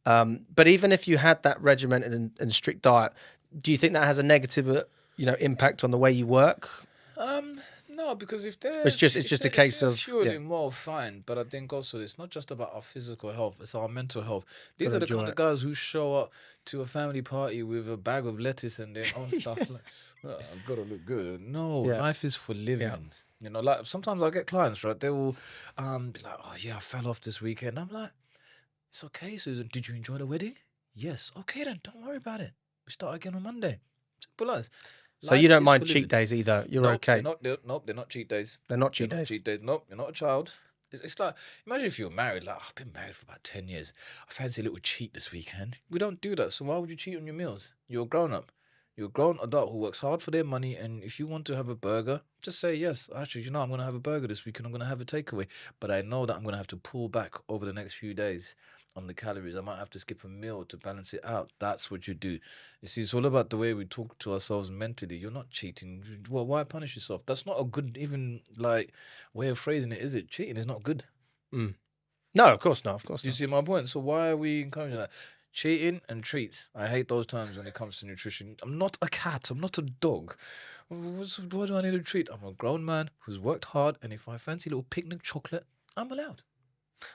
But even if you had that regimented and strict diet, do you think that has a negative, impact on the way you work? No, because if they're It's just a case of surely more fine. But I think also it's not just about our physical health; it's our mental health. These Gotta are the enjoy kind of it. guys who show up to a family party with a bag of lettuce and their own stuff. Like, "Oh, I've got to look good. No, Yeah. life is for living. Like sometimes I get clients, right? They will be like, "Oh yeah, I fell off this weekend." I'm like, "It's okay, Susan. Did you enjoy the wedding? Yes. Okay then. Don't worry about it. We start again on Monday. Simple as." So you Life don't is mind for cheat living. days either. You're Nope, okay. they're not cheat days. They're not They're cheat not days. cheat days. Nope, you're not a child. It's like, imagine if you're married. Like, I've been married for about 10 years. I fancy a little cheat this weekend. We don't do that. So why would you cheat on your meals? You're a grown up. You're a grown adult who works hard for their money. And if you want to have a burger, just say, yes, actually, I'm going to have a burger this weekend. I'm going to have a takeaway. But I know that I'm going to have to pull back over the next few days on the calories. I might have to skip a meal to balance it out. That's what you do. You see, it's all about the way we talk to ourselves mentally. You're not cheating. Well, why punish yourself? That's not a good, even like, way of phrasing it, is it? Cheating is not good. Mm. No, of course not. Of course Do you not. see my point? So why are we encouraging that? Cheating and treats. I hate those terms when it comes to nutrition. I'm not a cat. I'm not a dog. Why do I need a treat? I'm a grown man who's worked hard, and if I fancy a little picnic chocolate, I'm allowed.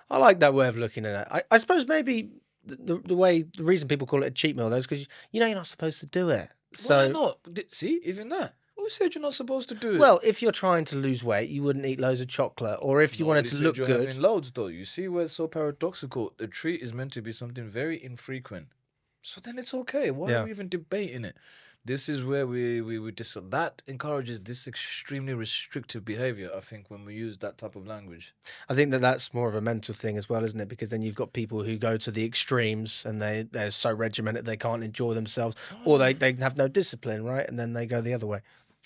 I like that way of looking at it. I suppose maybe the reason people call it a cheat meal though is because you're not supposed to do it. Why So not? See, even that. Who said you're not supposed to do it? well, if you're trying to lose weight, you wouldn't eat loads of chocolate, or if you wanted Nobody to said look you're good. having loads, though. You see where it's so paradoxical? The treat is meant to be something very infrequent. So then it's okay. Why Yeah. are we even debating it? This is where that encourages this extremely restrictive behavior, I think, when we use that type of language. I think that that's more of a mental thing as well, isn't it? Because then you've got people who go to the extremes and they're so regimented they can't enjoy themselves, or they have no discipline, right? And then they go the other way.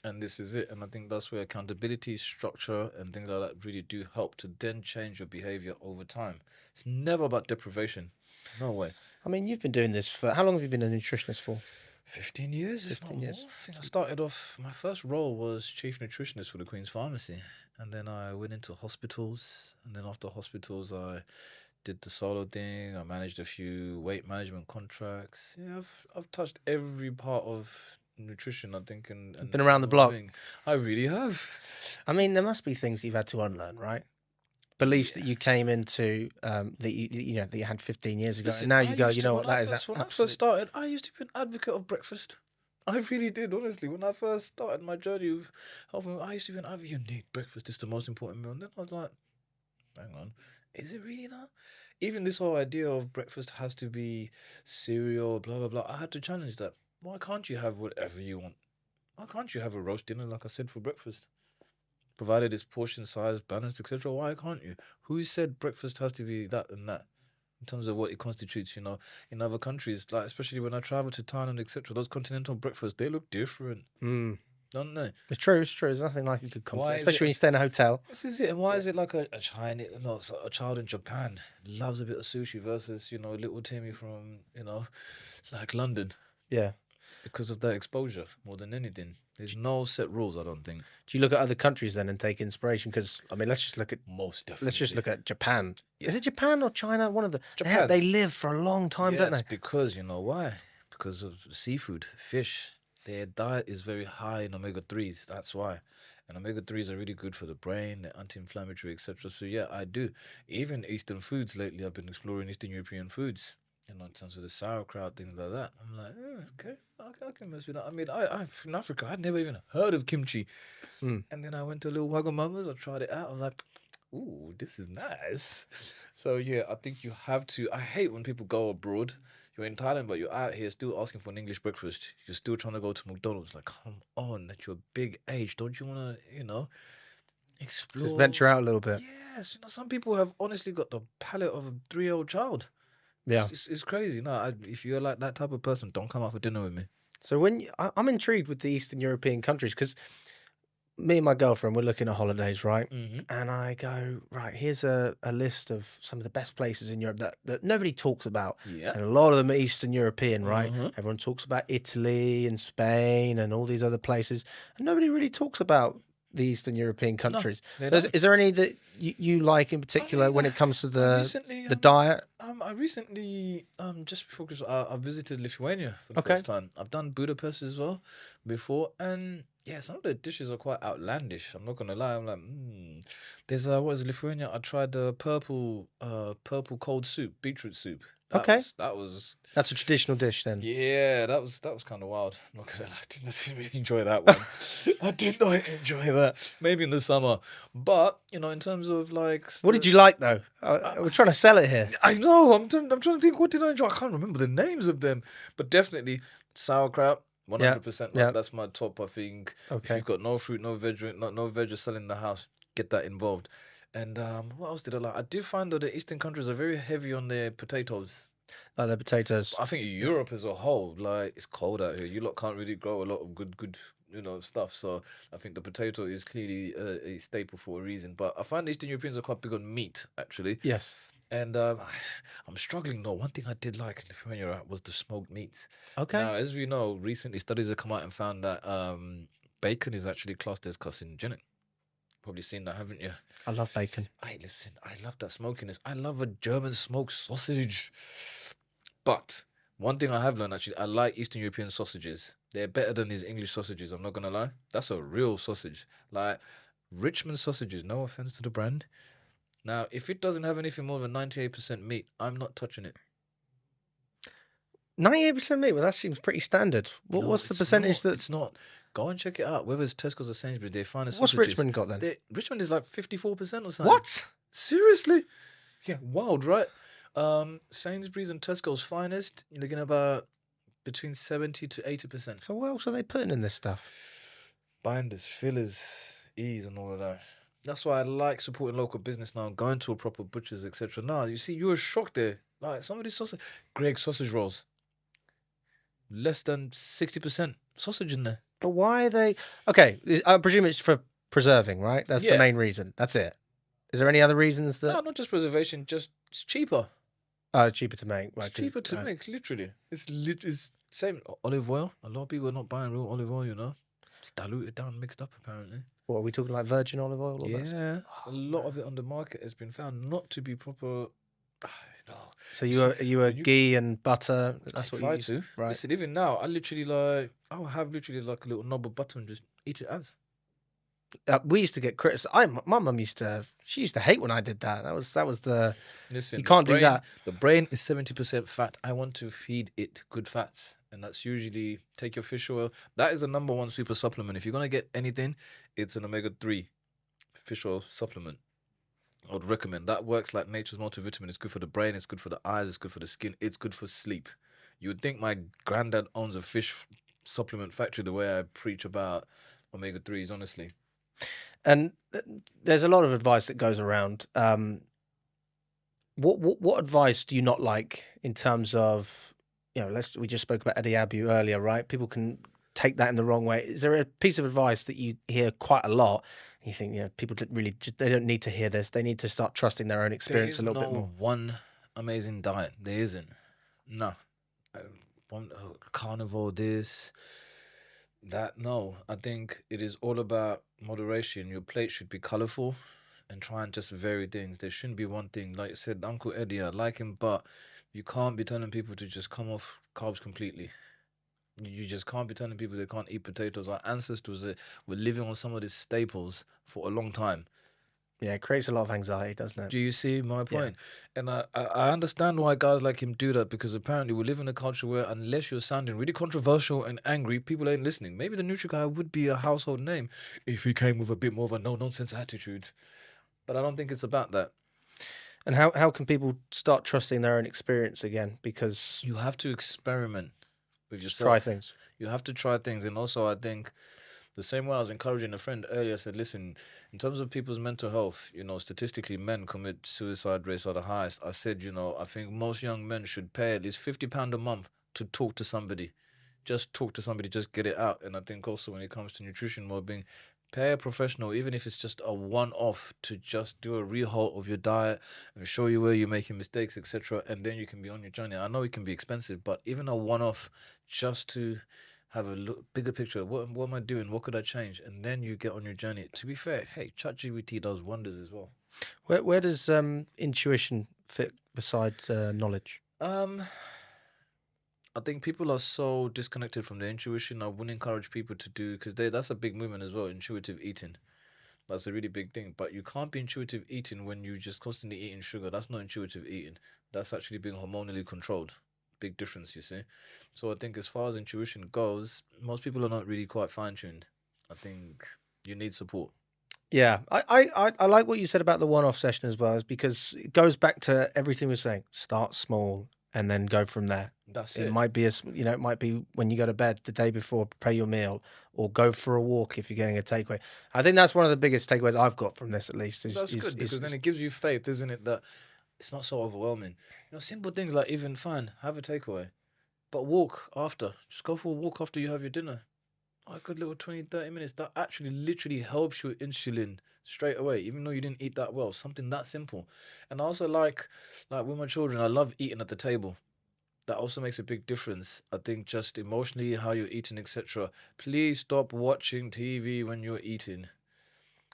And this is it. And I think that's where accountability, structure, and things like that really do help to then change your behavior over time. It's never about deprivation. No way. I mean, you've been doing this for how long have you been a nutritionist for? 15 years. 15 years. I think I started off, my first role was chief nutritionist for the Queen's Pharmacy. And then I went into hospitals. And then after hospitals, I did the solo thing. I managed a few weight management contracts. Yeah, I've touched every part of nutrition, I think. And Been around the block. well-being. I really have. I mean, there must be things you've had to unlearn, right? Beliefs that you came into that that you had 15 years ago, Listen, and now I you go, used you to- know when what, I that is first- When I absolute. first started, I used to be an advocate of breakfast. I really did, honestly. When I first started my journey with health, I used to be an advocate. You need breakfast. It's the most important meal. And then I was like, hang on, is it really now? Even this whole idea of breakfast has to be cereal, blah, blah, blah. I had to challenge that. Why can't you have whatever you want? Why can't you have a roast dinner, like I said, for breakfast? Provided it's portion size, balanced, etc. Why can't you? Who said breakfast has to be that and that? In terms of what it constitutes, in other countries, like especially when I travel to Thailand, etc., those continental breakfasts, they look different, don't they? It's true. It's true. There's nothing like a good Why concept, is especially it- when you stay in a hotel. This is it. And why is it like a Chinese, no, it's a child in Japan loves a bit of sushi versus, little Timmy from, like London? Yeah. Because of that exposure more than anything. There's no set rules, I don't think. Do you look at other countries then and take inspiration? Because I mean, let's just look at Japan. Is it Japan or China? One of the Japan. They live for a long time, don't Yes, they? because you know why? Because of seafood, fish. Their diet is very high in omega-3s. That's why. And omega-3s are really good for the brain, they're anti-inflammatory, etc. So yeah, I do. Even Eastern foods lately, I've been exploring Eastern European foods. In terms of the sauerkraut, things like that. I'm like, okay, I can mess with that. I mean, I in Africa, I'd never even heard of kimchi. And then I went to Little Wagamama's, I tried it out. I was like, ooh, this is nice. So yeah, I think you have to. I hate when people go abroad. You're in Thailand, but you're out here still asking for an English breakfast. You're still trying to go to McDonald's. Like, come on, at your big age, don't you want to, explore? Just venture out a little bit. Yes, some people have honestly got the palate of a 3-year-old child. Yeah. It's crazy. No, if you're like that type of person, don't come out for dinner with me. So I'm intrigued with the Eastern European countries because me and my girlfriend, we're looking at holidays, right? And I go, right, here's a list of some of the best places in Europe that nobody talks about. Yeah. And a lot of them are Eastern European, right? Everyone talks about Italy and Spain and all these other places. And nobody really talks about the Eastern European countries. they So don't. is there any that you like in particular when it comes to the diet? I recently, just before Christmas, I visited Lithuania for the Okay. first time. I've done Budapest as well before, and yeah, some of the dishes are quite outlandish. I'm not gonna lie. I'm like, There's what is it, Lithuania? I tried the purple cold soup, beetroot soup. Okay. That was That's a traditional dish then. yeah, that was kind of wild. I'm not gonna lie, I didn't really enjoy that one. I did not enjoy that. Maybe in the summer, but in terms of like, What did you like though? We're trying to sell it here. I know. I'm trying to think. What did I enjoy? I can't remember the names of them, but definitely sauerkraut. 100%. yeah. That's my top. I think. If Okay. you've got no fruit, no veg, no veg selling in the house, get that involved. And what else did I like? I did find that the Eastern countries are very heavy on their potatoes. Like the potatoes. I think Europe as a whole, like it's cold out here. You lot can't really grow a lot of good stuff. So I think the potato is clearly a staple for a reason. But I find Eastern Europeans are quite big on meat, actually. Yes. And I'm struggling though. One thing I did like in Lithuania was the smoked meats. Okay. Now, as we know, recently studies have come out and found that bacon is actually classed as carcinogenic. Probably seen that, haven't you? I love bacon. Listen, I love that smokiness. I love a German smoked sausage. But one thing I have learned, actually, I like Eastern European sausages. They're better than these English sausages, I'm not going to lie. That's a real sausage. Like, Richmond sausages, no offense to the brand. Now, if it doesn't have anything more than 98% meat, I'm not touching it. 98% meat. Well, that seems pretty standard. No, What's the it's percentage not. that? It's not. Go and check it out. Whether it's Tesco's or Sainsbury's, they find a What's sausages. Richmond got then? Richmond is like 54% or something. What? Seriously? Yeah, wild, right? Sainsbury's and Tesco's finest, you're looking at about between 70 to 80%. So what else are they putting in this stuff? Binders, fillers, ease, and all of that. That's why I like supporting local business now, going to a proper butcher's, etc. Now, you see, you were shocked there. Like some of these sausage, Greg sausage rolls, less than 60% sausage in there. But why are they? Okay, I presume it's for preserving, right? That's the Yeah. main reason. That's it. Is there any other reasons No, that? not just preservation, just it's cheaper. Cheaper to make. Right, It's cheaper to make, literally. It's same olive oil. A lot of people are not buying real olive oil, you know. It's diluted down, mixed up, apparently. What are we talking like virgin olive oil? All that stuff? Yeah, a lot of it on the market has been found not to be proper. No. So you were ghee and butter. That's what you try use, to. right? Listen, even now, I'll have literally like a little knob of butter and just eat it as. We used to get criticized. My mum used to. She used to hate when I did that. That was the. Listen, You can't the do brain, that. The brain is 70% fat. I want to feed it good fats. And that's usually take your fish oil. That is the number one super supplement. If you're going to get anything, it's an omega-3 fish oil supplement. I would recommend. That works like nature's multivitamin. It's good for the brain. It's good for the eyes. It's good for the skin. It's good for sleep. You would think my granddad owns a fish supplement factory the way I preach about omega-3s, honestly. And there's a lot of advice that goes around. What advice do you not like in terms of, we just spoke about Eddie Abu earlier, right? People can take that in the wrong way. Is there a piece of advice that you hear quite a lot? You think, people really they don't need to hear this. They need to start trusting their own experience a little bit more. There is no one amazing diet. There isn't. No. Carnivore, this, that. No. I think it is all about moderation. Your plate should be colorful and try and just vary things. There shouldn't be one thing. Like I said, Uncle Eddie, I like him, but you can't be telling people to just come off carbs completely. You just can't be telling people they can't eat potatoes. Our ancestors were living on some of these staples for a long time. Yeah, it creates a lot of anxiety, doesn't it? Do you see my point? Yeah. And I understand why guys like him do that, because apparently we live in a culture where unless you're sounding really controversial and angry, people ain't listening. Maybe the Nutriguy would be a household name if he came with a bit more of a no-nonsense attitude. But I don't think it's about that. And how can people start trusting their own experience again? Because you have to experiment with yourself. Try things. You have to try things. And also, I think the same way I was encouraging a friend earlier, I said, listen, in terms of people's mental health, statistically, men commit suicide rates are the highest. I said, I think most young men should pay at least £50 a month to talk to somebody. Just talk to somebody, just get it out. And I think also when it comes to nutrition, well-being, pay a professional, even if it's just a one-off, to just do a rehaul of your diet and show you where you're making mistakes, etc. And then you can be on your journey. I know it can be expensive, but even a one-off, just to have a bigger picture. What am I doing? What could I change? And then you get on your journey. To be fair, hey, ChatGPT does wonders as well. Where does intuition fit besides knowledge? I think people are so disconnected from their intuition. I wouldn't encourage people to do, because that's a big movement as well, intuitive eating. That's a really big thing. But you can't be intuitive eating when you just constantly eating sugar. That's not intuitive eating. That's actually being hormonally controlled. Big difference, you see. So I think as far as intuition goes, most people are not really quite fine-tuned. I think you need support. Yeah, I like what you said about the one-off session as well, is because it goes back to everything we're saying. Start small and then go from there. That's it. It might be it might be when you go to bed the day before, prepare your meal, or go for a walk if you're getting a takeaway. I think that's one of the biggest takeaways I've got from this, at least. That's good, because then it gives you faith, isn't it, that it's not so overwhelming. Simple things like, even fine, have a takeaway, but walk after. Just go for a walk after you have your dinner. A good little 20-30 minutes. That actually literally helps your insulin straight away, even though you didn't eat that well. Something that simple. And I also like with my children, I love eating at the table. That also makes a big difference. I think just emotionally, how you're eating, etc. Please stop watching TV when you're eating.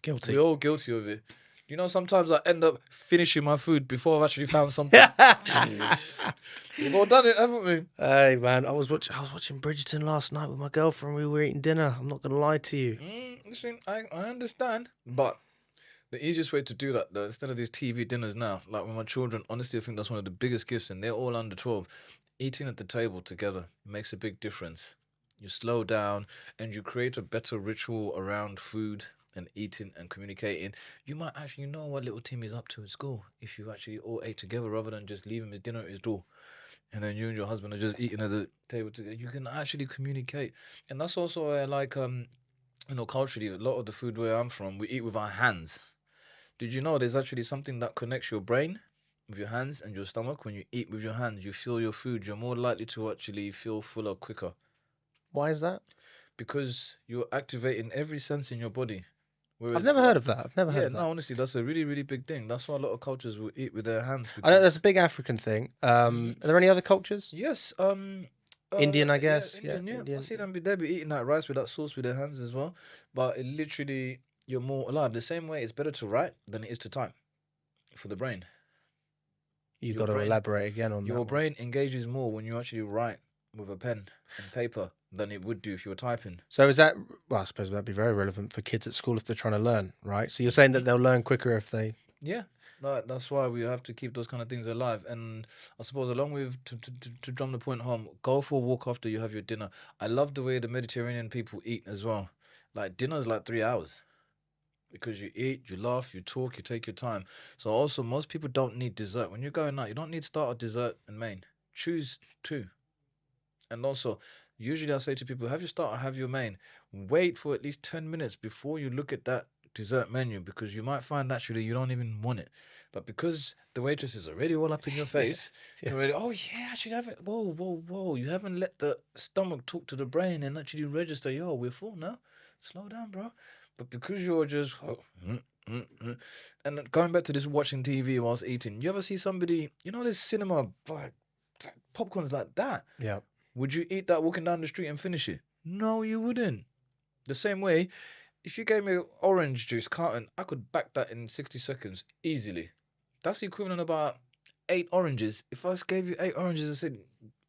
Guilty. We're all guilty of it. Sometimes I end up finishing my food before I've actually found something. We've all done it, haven't we? Hey man, I was watching Bridgerton last night with my girlfriend. We were eating dinner. I'm not gonna lie to you. Listen, I understand, but the easiest way to do that, though, instead of these TV dinners now, like with my children, honestly, I think that's one of the biggest gifts, and they're all under 12. Eating at the table together makes a big difference. You slow down and you create a better ritual around food and eating and communicating. You might actually know what little Timmy's up to at school if you actually all ate together rather than just leave him his dinner at his door. and then you and your husband are just eating at the table together. You can actually communicate, and that's also where, like, culturally, a lot of the food where I'm from, we eat with our hands. Did you know there's actually something that connects your brain with your hands and your stomach? When you eat with your hands, you feel your food. You're more likely to actually feel fuller quicker Why is that? because you're activating every sense in your body. I've Whereas, never like, heard of that. I've never heard yeah, of that. no, honestly, that's a really, really big thing. That's why a lot of cultures will eat with their hands. I know that's Because a big African thing. Are there any other cultures? yes, Indian, I yeah, guess. Indian, yeah. I Indian. see them they be eating that rice with that sauce with their hands as well. But it literally, you're more alive. The same way it's better to write than it is to type for the brain. You've Your got to brain- elaborate again on that. Your one. brain engages more when you actually write with a pen and paper than it would do if you were typing. So is that? Well, I suppose that'd be very relevant for kids at school if they're trying to learn, right? So you're saying that they'll learn quicker if they. Yeah, that's why we have to keep those kind of things alive. And I suppose, along with to drum the point home, go for a walk after you have your dinner. I love the way the Mediterranean people eat as well. Like, dinner's like 3 hours because you eat, you laugh, you talk, you take your time. So also, most people don't need dessert when you're going out. You don't need starter, dessert, and main. Choose two. And also, usually I say to people, have your starter, have your main. Wait for at least 10 minutes before you look at that dessert menu, because you might find actually you don't even want it. But because the waitress is already all up in your face, you're already, oh yeah, I should have it. Whoa, whoa, whoa. You haven't let the stomach talk to the brain and actually register, yo, we're full now. Slow down, bro. But because you're just, and then going back to this watching TV whilst eating, you ever see somebody, this cinema, like, popcorn's like that. Yeah. Would you eat that walking down the street and finish it? No, you wouldn't. The same way, if you gave me an orange juice carton, I could back that in 60 seconds easily. That's the equivalent of about 8 oranges. If I gave you 8 oranges and said,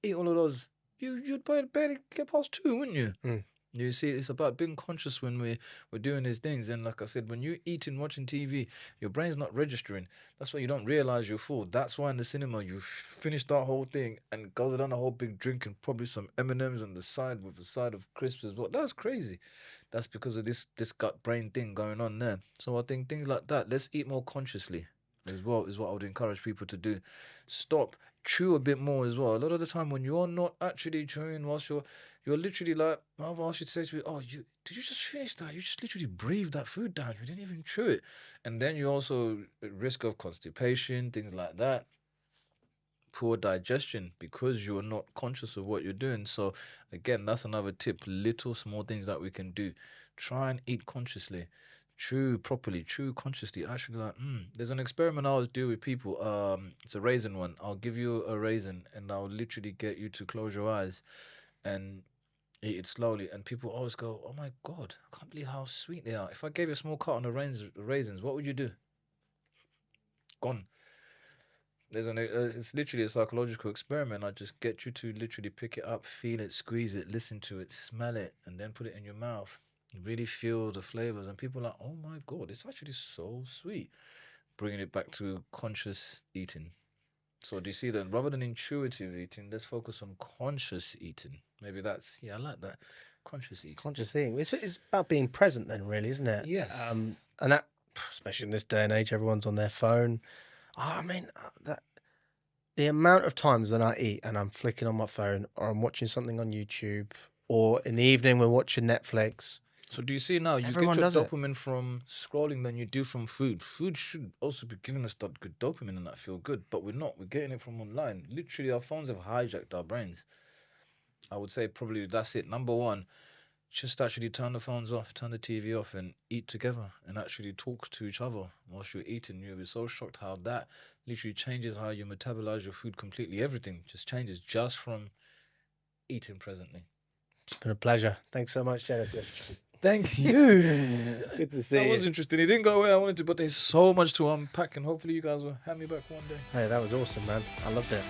eat all of those, you'd barely get past 2, wouldn't you? Mm. You see, it's about being conscious when we're doing these things. And like I said, when you're eating, watching TV, your brain's not registering. That's why you don't realize you're full. That's why in the cinema, you finish that whole thing and go down a whole big drink and probably some M&Ms on the side with a side of crisps as well. That's crazy. That's because of this gut brain thing going on there. So I think things like that, let's eat more consciously as well, is what I would encourage people to do. Stop, chew a bit more as well. A lot of the time when you're not actually chewing whilst you're literally like, I should say to me, did you just finish that? You just literally breathed that food down. You didn't even chew it. And then you also at risk of constipation, things like that. Poor digestion because you're not conscious of what you're doing. So again, that's another tip. Little small things that we can do. Try and eat consciously. Chew properly. Chew consciously. Actually, like, there's an experiment I always do with people. It's a raisin one. I'll give you a raisin and I'll literally get you to close your eyes and eat it slowly. And people always go, oh my God, I can't believe how sweet they are. If I gave you a small carton of raisins, what would you do? Gone. It's literally a psychological experiment. I just get you to literally pick it up, feel it, squeeze it, listen to it, smell it, and then put it in your mouth. You really feel the flavors, and people are like, oh my God, it's actually so sweet. Bringing it back to conscious eating. So do you see that rather than intuitive eating, let's focus on conscious eating. Maybe I like that. Conscious eating. Conscious eating. It's about being present then, really, isn't it? Yes. And that, especially in this day and age, everyone's on their phone. The amount of times that I eat and I'm flicking on my phone or I'm watching something on YouTube or in the evening we're watching Netflix. So do you see now, you Everyone get your does it. dopamine from scrolling than you do from food. Food should also be giving us that good dopamine and that feel good, but we're not. We're getting it from online. Literally, our phones have hijacked our brains. I would say probably that's it. Number one, just actually turn the phones off, turn the TV off and eat together and actually talk to each other whilst you're eating. You'll be so shocked how that literally changes how you metabolize your food completely. Everything just changes just from eating presently. It's been a pleasure. Thanks so much, Genesis. Thank you. Good to see That you. was interesting. It didn't go where I wanted to, but there's so much to unpack, and hopefully you guys will have me back one day. Hey, that was awesome, man. I loved it.